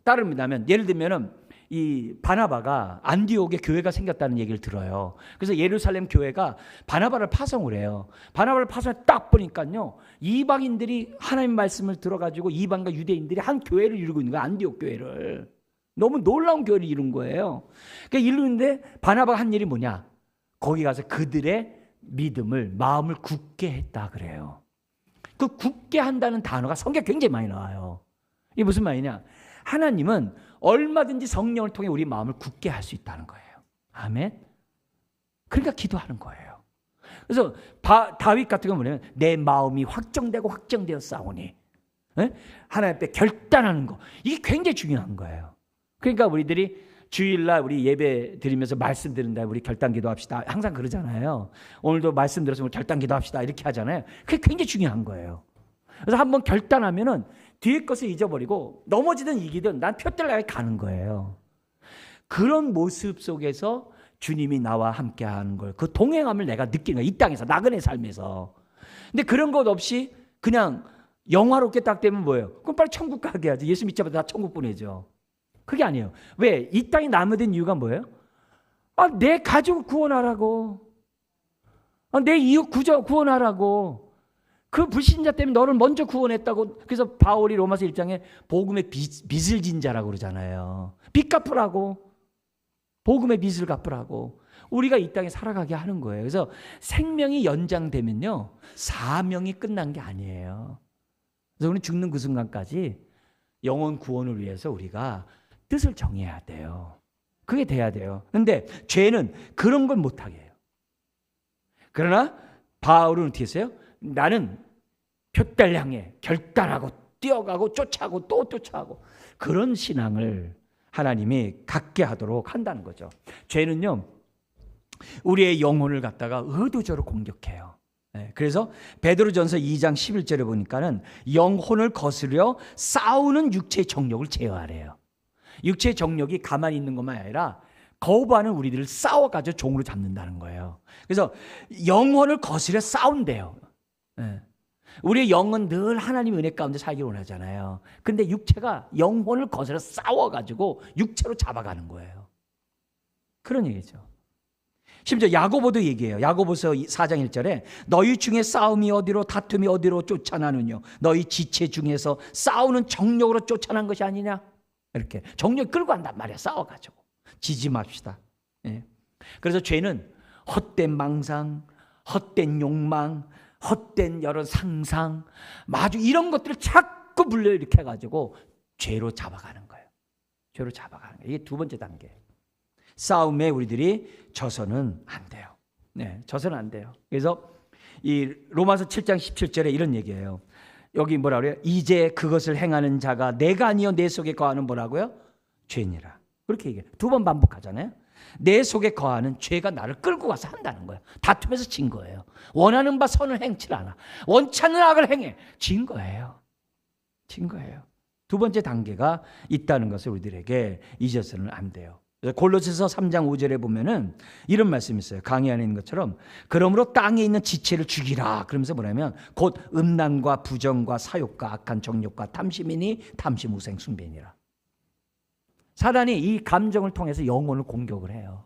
[SPEAKER 1] 따릅니다면, 예를 들면은 이 바나바가 안디옥에 교회가 생겼다는 얘기를 들어요. 그래서 예루살렘 교회가 바나바를 파송을 해요. 바나바를 파송해 딱 보니까요, 이방인들이 하나님 말씀을 들어가지고 이방과 유대인들이 한 교회를 이루고 있는 거예요. 안디옥 교회를. 너무 놀라운 교회를 이룬 거예요. 그러니까 이루는데 바나바가 한 일이 뭐냐? 거기 가서 그들의 믿음을, 마음을 굳게 했다 그래요. 그 굳게 한다는 단어가 성경에 굉장히 많이 나와요. 이게 무슨 말이냐? 하나님은 얼마든지 성령을 통해 우리 마음을 굳게 할 수 있다는 거예요. 아멘. 그러니까 기도하는 거예요. 그래서 다윗 같은 경우는 뭐냐면 내 마음이 확정되고 확정되어 싸우니, 하나님 앞에 결단하는 거, 이게 굉장히 중요한 거예요. 그러니까 우리들이 주일날 우리 예배 드리면서 말씀 드린다, 우리 결단 기도합시다, 항상 그러잖아요. 오늘도 말씀 들어서 우리 결단 기도합시다 이렇게 하잖아요. 그게 굉장히 중요한 거예요. 그래서 한번 결단하면은 뒤에 것을 잊어버리고 넘어지든 이기든 난 표대를 향해 가는 거예요. 그런 모습 속에서 주님이 나와 함께 하는 걸, 그 동행함을 내가 느끼는 거예요. 이 땅에서, 나그네 삶에서. 근데 그런 것 없이 그냥 영화롭게 딱 되면 뭐예요? 그럼 빨리 천국 가게 하지. 예수 믿자마자 다 천국 보내죠. 그게 아니에요. 왜? 이 땅에 남아 된 이유가 뭐예요? 내 가족을 구원하라고. 내 이웃 구원하라고. 그 불신자 때문에 너를 먼저 구원했다고. 그래서 바울이 로마서 1장에 복음의 빚을 진 자라고 그러잖아요. 빚 갚으라고. 복음의 빚을 갚으라고. 우리가 이 땅에 살아가게 하는 거예요. 그래서 생명이 연장되면요, 사명이 끝난 게 아니에요. 그래서 우리는 죽는 그 순간까지 영혼 구원을 위해서 우리가 뜻을 정해야 돼요. 그게 돼야 돼요. 그런데 죄는 그런 걸 못하게 해요. 그러나 바울은 어떻게 했어요? 나는 표대를 향해 결단하고 뛰어가고 쫓아가고 또 쫓아가고, 그런 신앙을 하나님이 갖게 하도록 한다는 거죠. 죄는요, 우리의 영혼을 갖다가 의도적으로 공격해요. 그래서 베드로전서 2장 11절에 보니까는 영혼을 거스려 싸우는 육체의 정욕을 제어하래요. 육체의 정욕이 가만히 있는 것만 아니라 거부하는 우리들을 싸워가지고 종으로 잡는다는 거예요. 그래서 영혼을 거스려 싸운대요. 우리의 영은 늘 하나님의 은혜 가운데 살기를 원하잖아요. 근데 육체가 영혼을 거스려 싸워가지고 육체로 잡아가는 거예요. 그런 얘기죠. 심지어 야고보도 얘기해요. 야고보서 4장 1절에 너희 중에 싸움이 어디로, 다툼이 어디로 쫓아나느냐? 너희 지체 중에서 싸우는 정욕으로 쫓아난 것이 아니냐? 이렇게 정령 끌고 간단 말이야. 싸워가지고. 지지 맙시다. 예. 그래서 죄는 헛된 망상, 헛된 욕망, 헛된 여러 상상, 아주 이런 것들을 자꾸 불러일으켜 가지고 죄로 잡아가는 거예요. 죄로 잡아가는 거예요. 이게 두 번째 단계. 싸움에 우리들이 져서는 안 돼요. 네, 져서는 안 돼요. 그래서 이 로마서 7장 17절에 이런 얘기예요. 여기 뭐라 그래요? 이제 그것을 행하는 자가 내가 아니요 내 속에 거하는 뭐라고요? 죄니라. 그렇게 얘기해요. 두 번 반복하잖아요. 내 속에 거하는 죄가 나를 끌고 가서 한다는 거예요. 다투면서 진 거예요. 원하는 바 선을 행치 않아. 원치 않는 악을 행해. 진 거예요. 진 거예요. 두 번째 단계가 있다는 것을 우리들에게 잊어서는 안 돼요. 골로새서 3장 5절에 보면은 이런 말씀이 있어요. 강의 안에 있는 것처럼 그러므로 땅에 있는 지체를 죽이라. 그러면서 뭐냐면 곧 음란과 부정과 사욕과 악한 정욕과 탐심이니 탐심 우생 숭배니라. 사단이 이 감정을 통해서 영혼을 공격을 해요.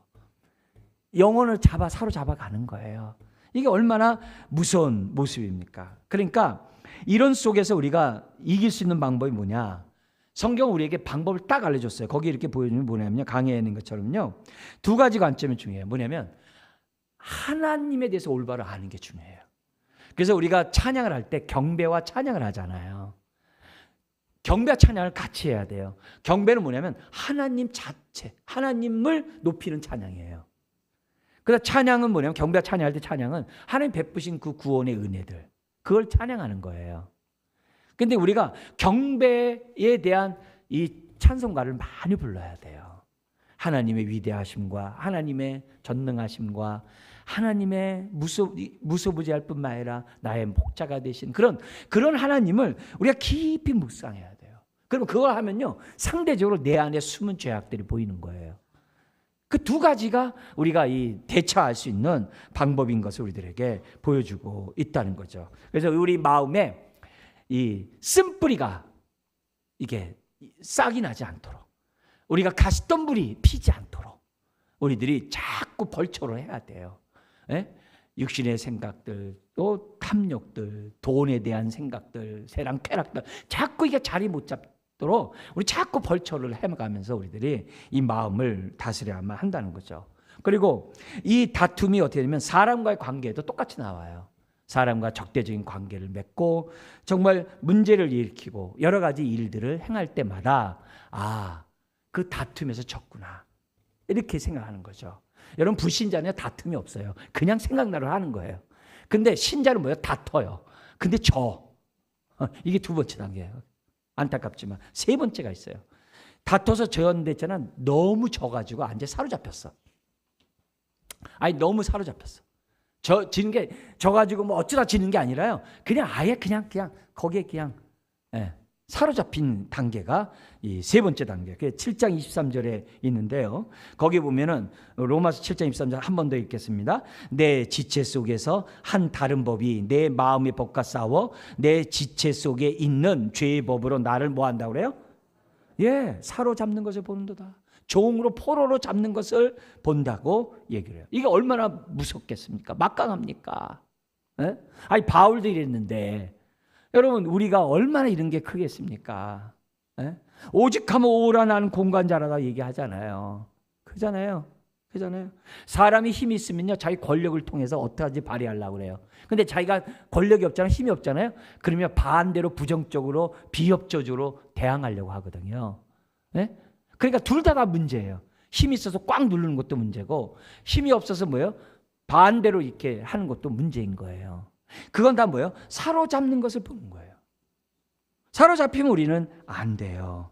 [SPEAKER 1] 영혼을 사로잡아 가는 거예요. 이게 얼마나 무서운 모습입니까? 그러니까 이런 속에서 우리가 이길 수 있는 방법이 뭐냐? 성경은 우리에게 방법을 딱 알려줬어요. 거기 이렇게 보여주면 뭐냐면요. 강해에 있는 것처럼요. 두 가지 관점이 중요해요. 뭐냐면 하나님에 대해서 올바로 아는 게 중요해요. 그래서 우리가 찬양을 할 때 경배와 찬양을 하잖아요. 경배와 찬양을 같이 해야 돼요. 경배는 뭐냐면 하나님 자체, 하나님을 높이는 찬양이에요. 그래서 찬양은 뭐냐면 경배와 찬양할 때 찬양은 하나님 베푸신 그 구원의 은혜들, 그걸 찬양하는 거예요. 근데 우리가 경배에 대한 이 찬송가를 많이 불러야 돼요. 하나님의 위대하심과 하나님의 전능하심과 하나님의 무소부지할 뿐만 아니라 나의 목자가 되신 그런 하나님을 우리가 깊이 묵상해야 돼요. 그럼 그걸 하면요, 상대적으로 내 안에 숨은 죄악들이 보이는 거예요. 그 두 가지가 우리가 이 대처할 수 있는 방법인 것을 우리들에게 보여주고 있다는 거죠. 그래서 우리 마음에 이 쓴뿌리가 이게 싹이 나지 않도록, 우리가 가시덤불이 피지 않도록 우리들이 자꾸 벌초를 해야 돼요. 예? 육신의 생각들, 또 탐욕들, 돈에 대한 생각들, 세랑 쾌락들, 자꾸 이게 자리 못 잡도록 우리 자꾸 벌초를 해가면서 우리들이 이 마음을 다스려야만 한다는 거죠. 그리고 이 다툼이 어떻게 되면 사람과의 관계에도 똑같이 나와요. 사람과 적대적인 관계를 맺고 정말 문제를 일으키고 여러 가지 일들을 행할 때마다 그 다툼에서 졌구나, 이렇게 생각하는 거죠. 여러분, 불신자는 다툼이 없어요. 그냥 생각나로 하는 거예요. 근데 신자는 뭐예요? 다퉈요. 근데 이게 두 번째 단계예요. 안타깝지만 세 번째가 있어요. 다퉈서 졌는데 있잖아, 너무 져가지고 완전 사로잡혔어. 너무 사로잡혔어. 지는 게 져가지고 뭐 어쩌다 지는 게 아니라요. 그냥 아예 그냥 거기에 그냥 사로잡힌 단계가 이 세 번째 단계. 그게 7장 23절에 있는데요. 거기 보면은 로마서 7장 23절 한 번 더 읽겠습니다. 내 지체 속에서 한 다른 법이 내 마음의 법과 싸워 내 지체 속에 있는 죄의 법으로 나를 뭐 한다고 그래요? 사로잡는 것을 보는도다. 종으로 포로로 잡는 것을 본다고 얘기를 해요. 이게 얼마나 무섭겠습니까? 막강합니까? 바울도 이랬는데 여러분, 우리가 얼마나 이런 게 크겠습니까? 오직하면 오라 나는 공관자라다 얘기하잖아요. 그잖아요. 사람이 힘이 있으면요, 자기 권력을 통해서 어떻게든지 발휘하려고 그래요. 근데 자기가 권력이 없잖아요, 힘이 없잖아요. 그러면 반대로 부정적으로 비협조적으로 대항하려고 하거든요. 그러니까 둘 다 문제예요. 힘이 있어서 꽉 누르는 것도 문제고, 힘이 없어서 뭐예요? 반대로 이렇게 하는 것도 문제인 거예요. 그건 다 뭐예요? 사로잡는 것을 보는 거예요. 사로잡히면 우리는 안 돼요.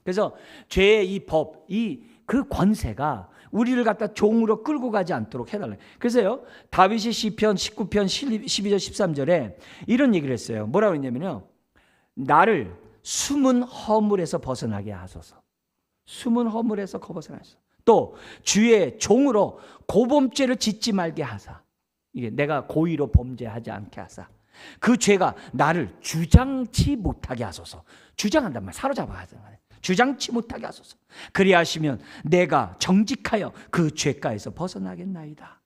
[SPEAKER 1] 그래서 죄의 이 법, 그 권세가 우리를 갖다 종으로 끌고 가지 않도록 해달라요. 그래서요, 다윗이 시편 19편 12절 13절에 이런 얘기를 했어요. 뭐라고 했냐면요, 나를 숨은 허물에서 벗어나게 하소서. 숨은 허물에서 벗어나소서. 또 주의 종으로 고범죄를 짓지 말게 하사. 이게 내가 고의로 범죄하지 않게 하사. 그 죄가 나를 주장치 못하게 하소서. 주장한단 말, 사로잡아 하잖아요. 주장치 못하게 하소서. 그리하시면 내가 정직하여 그 죄가에서 벗어나겠나이다.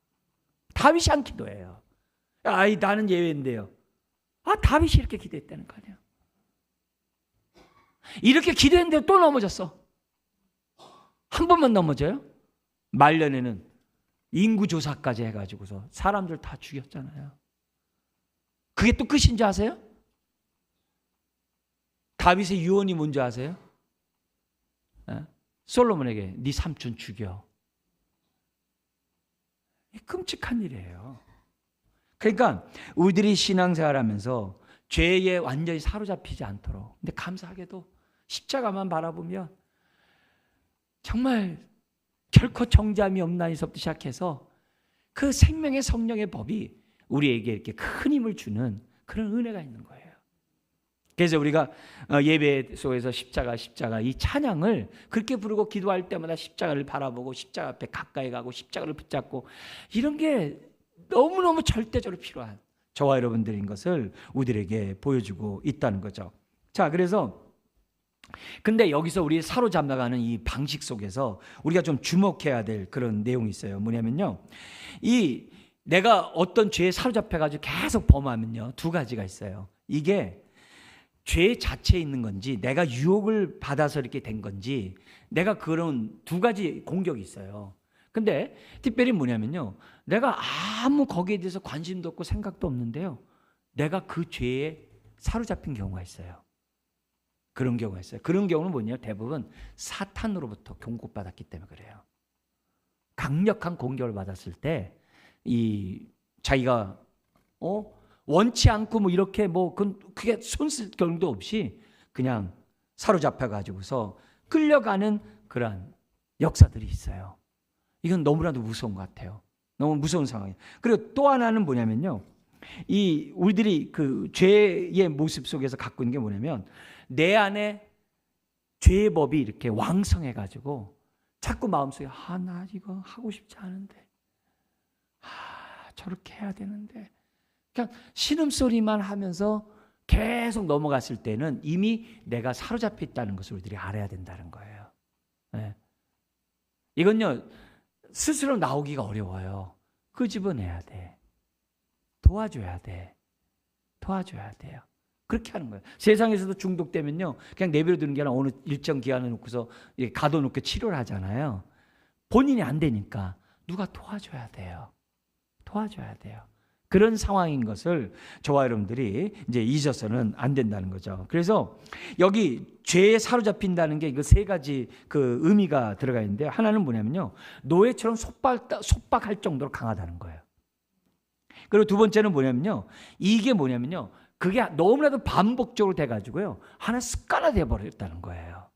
[SPEAKER 1] 다윗이 한 기도예요. 나는 예외인데요. 다윗이 이렇게 기도했다는 거 아니에요. 이렇게 기도했는데 또 넘어졌어. 한 번만 넘어져요? 말년에는 인구조사까지 해가지고서 사람들 다 죽였잖아요. 그게 또 끝인 줄 아세요? 다윗의 유언이 뭔지 아세요? 솔로몬에게 네 삼촌 죽여. 끔찍한 일이에요. 그러니까 우리들이 신앙생활하면서 죄에 완전히 사로잡히지 않도록. 근데 감사하게도 십자가만 바라보면 정말 결코 정잠이 없나니서부터 시작해서 그 생명의 성령의 법이 우리에게 이렇게 큰 힘을 주는 그런 은혜가 있는 거예요. 그래서 우리가 예배 속에서 십자가 이 찬양을 그렇게 부르고 기도할 때마다 십자가를 바라보고 십자가 앞에 가까이 가고 십자가를 붙잡고 이런 게 너무너무 절대적으로 필요한 저와 여러분들인 것을 우리들에게 보여주고 있다는 거죠. 자, 그래서 근데 여기서 우리 사로잡아가는 이 방식 속에서 우리가 좀 주목해야 될 그런 내용이 있어요. 뭐냐면요, 이 내가 어떤 죄에 사로잡혀가지고 계속 범하면요, 두 가지가 있어요. 이게 죄 자체에 있는 건지 내가 유혹을 받아서 이렇게 된 건지 내가 그런 두 가지 공격이 있어요. 근데 특별히 뭐냐면요, 내가 아무 거기에 대해서 관심도 없고 생각도 없는데요, 내가 그 죄에 사로잡힌 경우가 있어요. 그런 경우가 있어요. 그런 경우는 뭐냐면 대부분 사탄으로부터 공격받았기 때문에 그래요. 강력한 공격을 받았을 때 이 자기가 원치 않고 뭐 이렇게 뭐 그게 손쓸 경우도 없이 그냥 사로잡혀 가지고서 끌려가는 그런 역사들이 있어요. 이건 너무나도 무서운 것 같아요. 너무 무서운 상황이에요. 그리고 또 하나는 뭐냐면요, 이 우리들이 그 죄의 모습 속에서 갖고 있는 게 뭐냐면 내 안에 죄의 법이 이렇게 왕성해 가지고 자꾸 마음속에 나 이거 하고 싶지 않은데, 저렇게 해야 되는데, 그냥 신음소리만 하면서 계속 넘어갔을 때는 이미 내가 사로잡혀 있다는 것을 우리들이 알아야 된다는 거예요. 네. 이건요, 스스로 나오기가 어려워요. 끄집어내야 돼. 도와줘야 돼. 도와줘야 돼요. 그렇게 하는 거예요. 세상에서도 중독되면요, 그냥 내버려 두는 게 아니라 어느 일정 기간을 놓고서 가둬놓고 치료를 하잖아요. 본인이 안 되니까 누가 도와줘야 돼요. 도와줘야 돼요. 그런 상황인 것을 저와 여러분들이 이제 잊어서는 안 된다는 거죠. 그래서 여기 죄에 사로잡힌다는 게 이거 세 가지 그 의미가 들어가 있는데, 하나는 뭐냐면요, 노예처럼 속박할 정도로 강하다는 거예요. 그리고 두 번째는 뭐냐면요, 이게 뭐냐면요, 그게 너무나도 반복적으로 돼가지고요, 하나 습관화돼 버렸다는 거예요.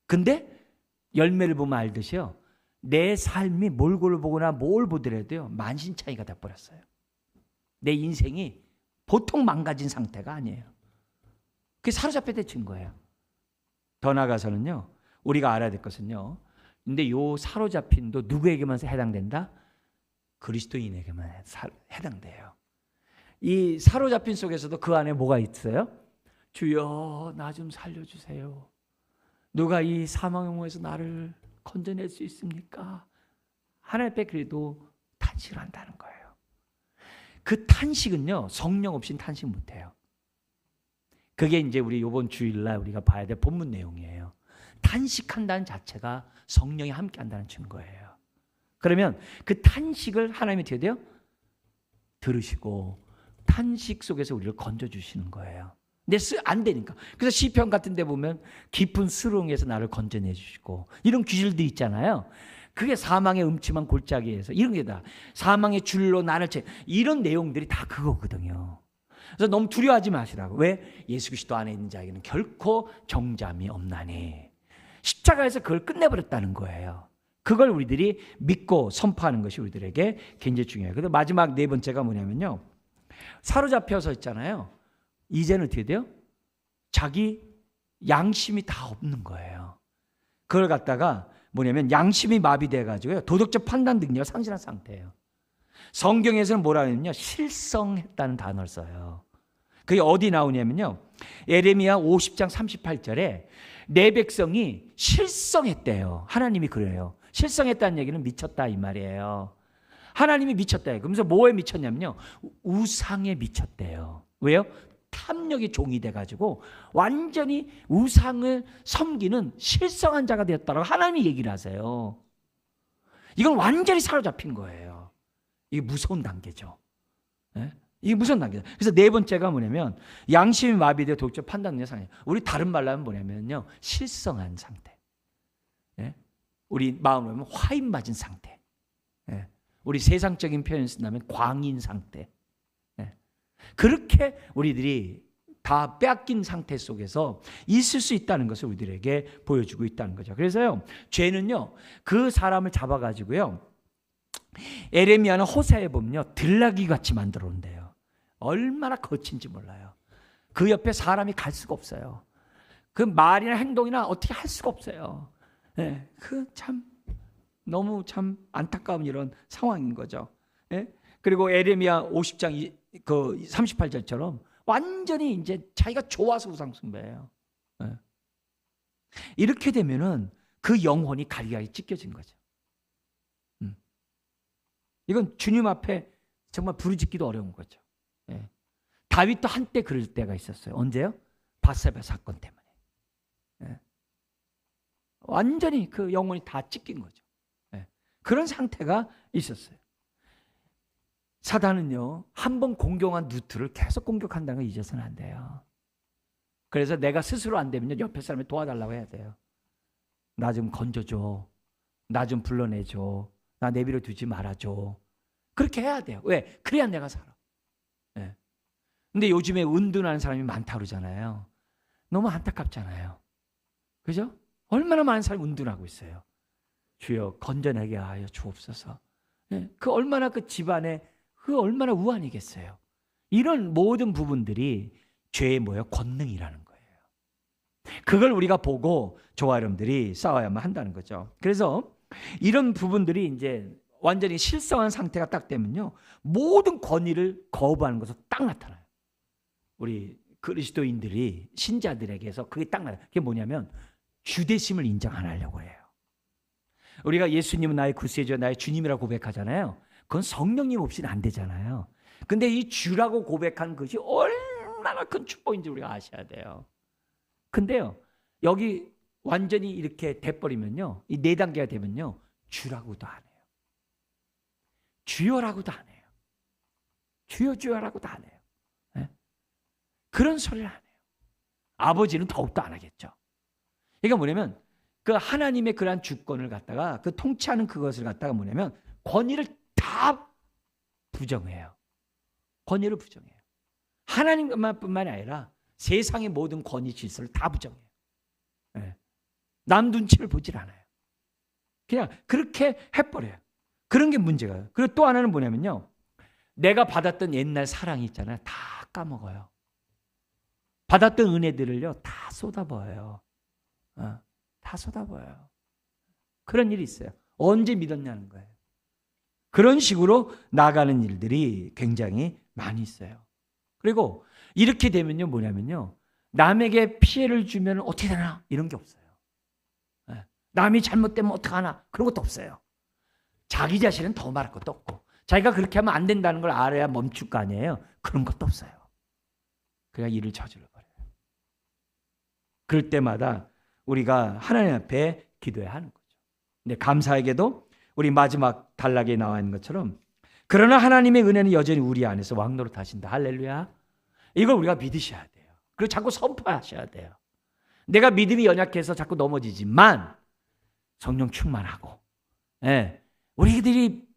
[SPEAKER 1] 근데 열매를 보면 알듯이요, 내 삶이 몰골을 보거나 뭘 보더라도요, 만신창이가 돼버렸어요. 내 인생이 보통 망가진 상태가 아니에요. 그게 사로잡혀 대친 거예요. 더 나아가서는요, 우리가 알아야 될 것은요, 근데 요 사로잡힘도 누구에게만 해당된다? 그리스도인에게만 해당돼요. 이 사로잡힌 속에서도 그 안에 뭐가 있어요? 주여 나 좀 살려주세요. 누가 이 사망의 영에서 나를 건져낼 수 있습니까? 하나님 앞에 그래도 탄식을 한다는 거예요. 그 탄식은요, 성령 없이는 탄식 못해요. 그게 이제 우리 이번 주일날 우리가 봐야 될 본문 내용이에요. 탄식한다는 자체가 성령이 함께 한다는 증거예요. 그러면 그 탄식을 하나님이 어떻게 돼요? 들으시고 탄식 속에서 우리를 건져주시는 거예요. 근데 안 되니까. 그래서 시편 같은 데 보면 깊은 수렁에서 나를 건져내 주시고 이런 귀질도 있잖아요. 그게 사망의 음침한 골짜기에서 이런 게 다 사망의 줄로 나를 이런 내용들이 다 그거거든요. 그래서 너무 두려워하지 마시라고. 왜? 예수 그리스도 안에 있는 자에게는 결코 정잠이 없나니. 십자가에서 그걸 끝내버렸다는 거예요. 그걸 우리들이 믿고 선포하는 것이 우리들에게 굉장히 중요해요. 그래서 마지막 네 번째가 뭐냐면요, 사로잡혀서 있잖아요. 이제는 어떻게 돼요? 자기 양심이 다 없는 거예요. 그걸 갖다가 뭐냐면 양심이 마비돼가지고요, 도덕적 판단 능력을 상실한 상태예요. 성경에서는 뭐라 하냐면요, 실성했다는 단어를 써요. 그게 어디 나오냐면요, 예레미야 50장 38절에 내 백성이 실성했대요. 하나님이 그래요. 실성했다는 얘기는 미쳤다 이 말이에요. 하나님이 미쳤다. 그러면서 뭐에 미쳤냐면요, 우상에 미쳤대요. 왜요? 탐욕의 종이 돼가지고 완전히 우상을 섬기는 실성한 자가 되었다고 하나님이 얘기를 하세요. 이건 완전히 사로잡힌 거예요. 이게 무서운 단계죠. 네? 이게 무서운 단계죠. 그래서 네 번째가 뭐냐면 양심이 마비되어 도덕적 판단력의 상태. 우리 다른 말로 하면 뭐냐면요, 실성한 상태. 네? 우리 마음으로 하면 화인 맞은 상태. 네? 우리 세상적인 표현을 쓴다면 광인 상태. 그렇게 우리들이 다 빼앗긴 상태 속에서 있을 수 있다는 것을 우리들에게 보여주고 있다는 거죠. 그래서요, 죄는요, 그 사람을 잡아가지고요, 에레미야는 호세아에 보면요, 들나귀 같이 만들어 온대요. 얼마나 거친지 몰라요. 그 옆에 사람이 갈 수가 없어요. 그 말이나 행동이나 어떻게 할 수가 없어요. 네, 그 참 너무 참 안타까운 이런 상황인 거죠. 네? 그리고 에레미야 50장 그 38절처럼 완전히 이제 자기가 좋아서 우상 숭배해요. 네. 이렇게 되면은 그 영혼이 갈기갈기 찢겨진 거죠. 이건 주님 앞에 정말 부르짖기도 어려운 거죠. 네. 다윗도 한때 그럴 때가 있었어요. 언제요? 밧세바 사건 때문에. 네. 완전히 그 영혼이 다 찢긴 거죠. 네. 그런 상태가 있었어요. 사단은요, 한번 공격한 누트를 계속 공격한다는 걸 잊어서는 안 돼요. 그래서 내가 스스로 안 되면요, 옆에 사람이 도와달라고 해야 돼요. 나 좀 건져줘. 나 좀 불러내줘. 나 내버려 두지 말아줘. 그렇게 해야 돼요. 왜? 그래야 내가 살아. 네. 근데 요즘에 은둔하는 사람이 많다고 그러잖아요. 너무 안타깝잖아요. 그죠? 얼마나 많은 사람이 은둔하고 있어요. 주여 건져내게 하여 주옵소서. 네. 그 얼마나 그 집안에 그 얼마나 우환이겠어요. 이런 모든 부분들이 죄의 뭐예요? 권능이라는 거예요. 그걸 우리가 보고 저와 여러분들이 싸워야만 한다는 거죠. 그래서 이런 부분들이 이제 완전히 실성한 상태가 딱 되면요, 모든 권위를 거부하는 것으로 딱 나타나요. 우리 그리스도인들이 신자들에게서 그게 딱 나요. 그게 뭐냐면 주되심을 인정 안 하려고 해요. 우리가 예수님은 나의 구세주여 나의 주님이라고 고백하잖아요. 그건 성령님 없이는 안 되잖아요. 근데 이 주라고 고백한 것이 얼마나 큰 축복인지 우리가 아셔야 돼요. 근데요, 여기 완전히 이렇게 돼버리면요, 이 네 단계가 되면요, 주라고도 안 해요. 주여라고도 안 해요. 주여 주여라고도 안 해요. 네? 그런 소리를 안 해요. 아버지는 더욱더 안 하겠죠. 그러니까 뭐냐면 그 하나님의 그러한 주권을 갖다가 그 통치하는 그것을 갖다가 뭐냐면 권위를 다 부정해요. 권위를 부정해요. 하나님뿐만이 아니라 세상의 모든 권위 질서를 다 부정해요. 네. 남 눈치를 보질 않아요. 그냥 그렇게 해버려요. 그런 게 문제가요. 그리고 또 하나는 뭐냐면요, 내가 받았던 옛날 사랑이 있잖아요. 다 까먹어요. 받았던 은혜들을요 다 쏟아부어요. 다 쏟아부어요. 그런 일이 있어요. 언제 믿었냐는 거예요. 그런 식으로 나가는 일들이 굉장히 많이 있어요. 그리고 이렇게 되면요 뭐냐면요, 남에게 피해를 주면 어떻게 되나 이런 게 없어요. 남이 잘못되면 어떡하나 그런 것도 없어요. 자기 자신은 더 말할 것도 없고, 자기가 그렇게 하면 안 된다는 걸 알아야 멈출 거 아니에요. 그런 것도 없어요. 그냥 일을 저질러 버려요. 그럴 때마다 우리가 하나님 앞에 기도해야 하는 거죠. 근데 감사하게도 우리 마지막 단락에 나와 있는 것처럼, 그러나 하나님의 은혜는 여전히 우리 안에서 왕노릇 하신다. 할렐루야. 이걸 우리가 믿으셔야 돼요. 그리고 자꾸 선포하셔야 돼요. 내가 믿음이 연약해서 자꾸 넘어지지만 성령 충만하고, 우리들이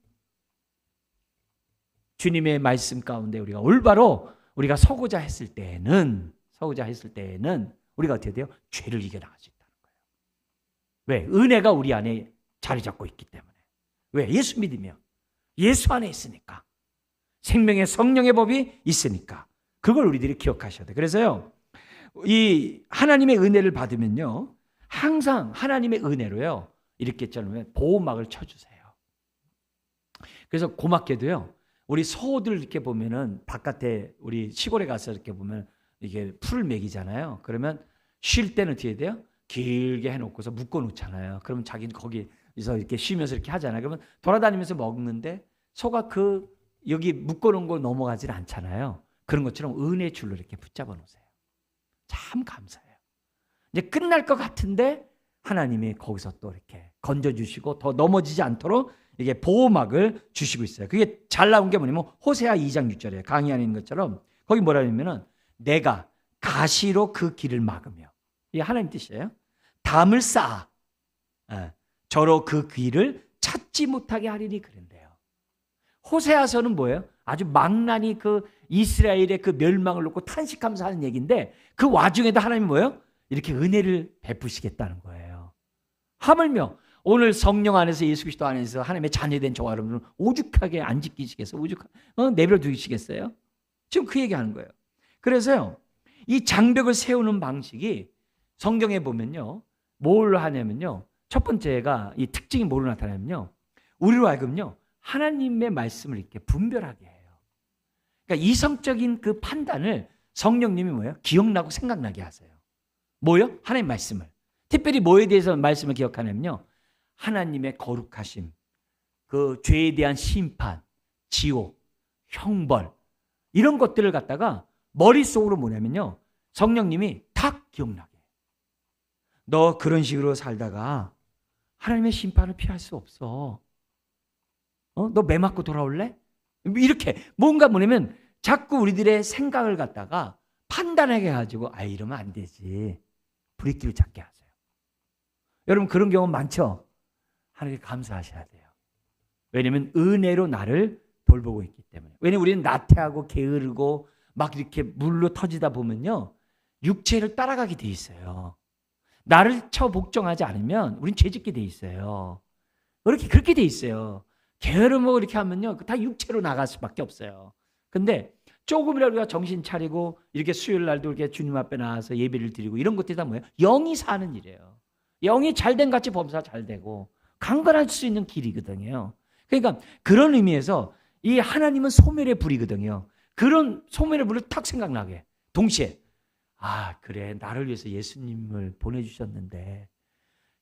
[SPEAKER 1] 주님의 말씀 가운데 우리가 올바로 우리가 서고자 했을 때에는 우리가 어떻게 돼요? 죄를 이겨나갈 수 있다는 거예요. 왜? 은혜가 우리 안에 자리 잡고 있기 때문에. 왜? 예수 믿으며 예수 안에 있으니까. 생명의 성령의 법이 있으니까. 그걸 우리들이 기억하셔야 돼요. 그래서요, 이 하나님의 은혜를 받으면요, 항상 하나님의 은혜로요, 이렇게 처럼 보호막을 쳐주세요. 그래서 고맙게도요, 우리 소들 이렇게 보면은 바깥에 우리 시골에 가서 이렇게 보면 이게 풀을 먹이잖아요. 그러면 쉴 때는 어떻게 돼요? 길게 해놓고서 묶어놓잖아요. 그러면 자기는 거기서 이렇게 쉬면서 이렇게 하잖아요. 그러면 돌아다니면서 먹는데 소가 여기 묶어놓은 거 넘어가질 않잖아요. 그런 것처럼 은혜의 줄로 이렇게 붙잡아 놓으세요. 참 감사해요. 이제 끝날 것 같은데 하나님이 거기서 또 이렇게 건져주시고 더 넘어지지 않도록 이게 보호막을 주시고 있어요. 그게 잘 나온 게 뭐냐면 호세아 2장 6절에 강의 안에 있는 것처럼 거기 뭐라 하냐면은 내가 가시로 그 길을 막으며, 이게 하나님 뜻이에요. 담을 쌓아 저로 그 길을 찾지 못하게 하리니 그런데요. 호세아서는 뭐예요? 아주 망나니 그 이스라엘의 그 멸망을 놓고 탄식하면서 하는 얘기인데 그 와중에도 하나님이 뭐예요? 이렇게 은혜를 베푸시겠다는 거예요. 하물며 오늘 성령 안에서 예수 그리스도 안에서 하나님의 자녀된 저와 여러분은 오죽하게 안 지키시겠어요? 내버려 두시겠어요? 지금 그 얘기하는 거예요. 그래서요, 이 장벽을 세우는 방식이 성경에 보면요, 뭘 하냐면요, 첫 번째가 이 특징이 뭐로 나타나냐면요, 우리로 하여금요 하나님의 말씀을 이렇게 분별하게 해요. 그러니까 이성적인 그 판단을 성령님이 뭐예요? 기억나고 생각나게 하세요. 뭐요? 하나님 말씀을. 특별히 뭐에 대해서 말씀을 기억하냐면요, 하나님의 거룩하심, 그 죄에 대한 심판, 지옥, 형벌, 이런 것들을 갖다가 머릿속으로 뭐냐면요, 성령님이 탁 기억나게. 너 그런 식으로 살다가 하나님의 심판을 피할 수 없어. 너 매 맞고 돌아올래? 이렇게 뭔가 뭐냐면 자꾸 우리들의 생각을 갖다가 판단하게 해가지고 이러면 안 되지. 브레이크를 잡게 하세요. 여러분 그런 경우 많죠? 하나님께 감사하셔야 돼요. 왜냐하면 은혜로 나를 돌보고 있기 때문에. 왜냐하면 우리는 나태하고 게으르고 막 이렇게 물로 터지다 보면요, 육체를 따라가게 돼 있어요. 나를 복종하지 않으면 우린 죄짓게 돼 있어요. 그렇게 돼 있어요. 게으름하고 이렇게 하면요, 다 육체로 나갈 수밖에 없어요. 근데 조금이라도 우리가 정신 차리고 이렇게 수요일 날도 이렇게 주님 앞에 나와서 예배를 드리고 이런 것들이 다 뭐예요? 영이 사는 일이에요. 영이 잘된 같이 범사 잘 되고 강건할 수 있는 길이거든요. 그러니까 그런 의미에서 이 하나님은 소멸의 불이거든요. 그런 소멸의 불을 탁 생각나게. 동시에 그래, 나를 위해서 예수님을 보내주셨는데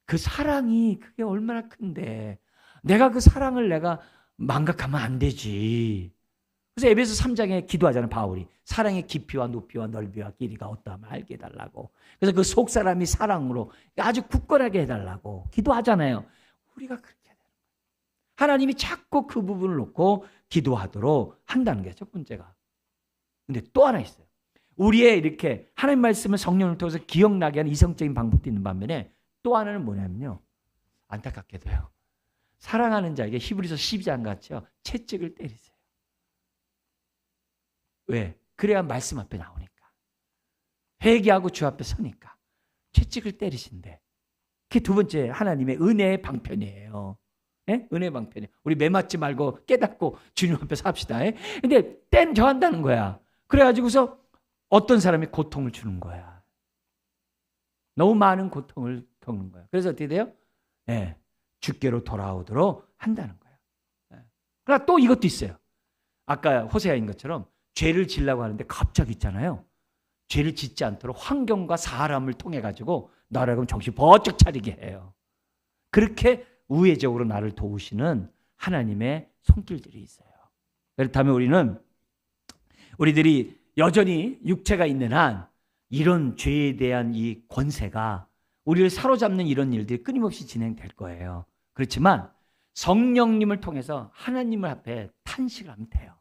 [SPEAKER 1] 그 사랑이 그게 얼마나 큰데 내가 그 사랑을 내가 망각하면 안 되지. 그래서 에베소 3장에 기도하잖아요, 바울이. 사랑의 깊이와 높이와 넓이와 길이가 어떠함을 알게 해달라고. 그래서 그 속사람이 사랑으로 아주 굳건하게 해달라고 기도하잖아요. 우리가 그렇게 해야 되는 거예요. 하나님이 자꾸 그 부분을 놓고 기도하도록 한다는 게 첫 번째가. 근데 또 하나 있어요. 우리의 이렇게 하나님 말씀을 성령을 통해서 기억나게 하는 이성적인 방법도 있는 반면에 또 하나는 뭐냐면요, 안타깝게도요, 사랑하는 자에게 히브리서 12장 같이요, 채찍을 때리세요. 왜? 그래야 말씀 앞에 나오니까. 회개하고 주 앞에 서니까. 채찍을 때리신대. 그게 두 번째 하나님의 은혜의 방편이에요. 예? 은혜의 방편이에요. 우리 매맞지 말고 깨닫고 주님 앞에 삽시다. 예? 근데 땐 저한다는 거야. 그래가지고서 어떤 사람이 고통을 주는 거야. 너무 많은 고통을 겪는 거야. 그래서 어떻게 돼요? 예, 주께로 돌아오도록 한다는 거예요. 예. 그러나 또 이것도 있어요. 아까 호세아인 것처럼 죄를 지으려고 하는데 갑자기 있잖아요, 죄를 짓지 않도록 환경과 사람을 통해 가지고 나를 그럼 정신 번쩍 차리게 해요. 그렇게 우회적으로 나를 도우시는 하나님의 손길들이 있어요. 그렇다면 우리들이 여전히 육체가 있는 한 이런 죄에 대한 이 권세가 우리를 사로잡는 이런 일들이 끊임없이 진행될 거예요. 그렇지만 성령님을 통해서 하나님을 앞에 탄식을 하면 돼요.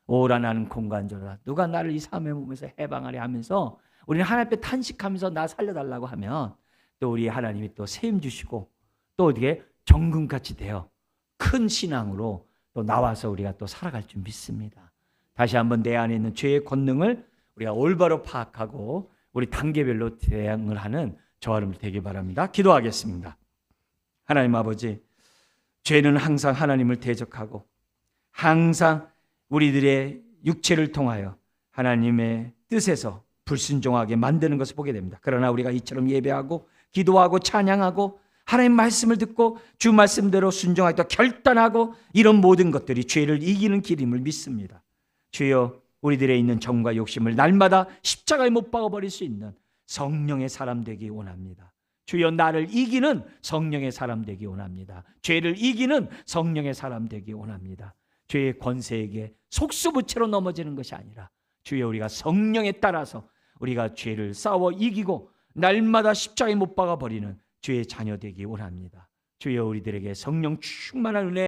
[SPEAKER 1] 오라 나는 공간조라, 누가 나를 이 삶의 몸에서 해방하려 하면서 우리는 하나님 앞에 탄식하면서 나 살려달라고 하면 또 우리 하나님이 또 세임 주시고 또 어디에 정금같이 되어 큰 신앙으로 또 나와서 우리가 또 살아갈 줄 믿습니다. 다시 한번 내 안에 있는 죄의 권능을 우리가 올바로 파악하고 우리 단계별로 대응을 하는 저와 여러분 되길 바랍니다. 기도하겠습니다. 하나님 아버지, 죄는 항상 하나님을 대적하고 항상 우리들의 육체를 통하여 하나님의 뜻에서 불순종하게 만드는 것을 보게 됩니다. 그러나 우리가 이처럼 예배하고 기도하고 찬양하고 하나님 말씀을 듣고 주 말씀대로 순종하기도 결단하고 이런 모든 것들이 죄를 이기는 길임을 믿습니다. 주여, 우리들의 있는 정과 욕심을 날마다 십자가에 못 박아버릴 수 있는 성령의 사람 되기 원합니다. 주여, 나를 이기는 성령의 사람 되기 원합니다. 죄를 이기는 성령의 사람 되기 원합니다. 죄의 권세에게 속수무책으로 넘어지는 것이 아니라 주여, 우리가 성령에 따라서 우리가 죄를 싸워 이기고 날마다 십자가에 못 박아 버리는 주의 자녀 되기 원합니다. 주여, 우리들에게 성령 충만한 은혜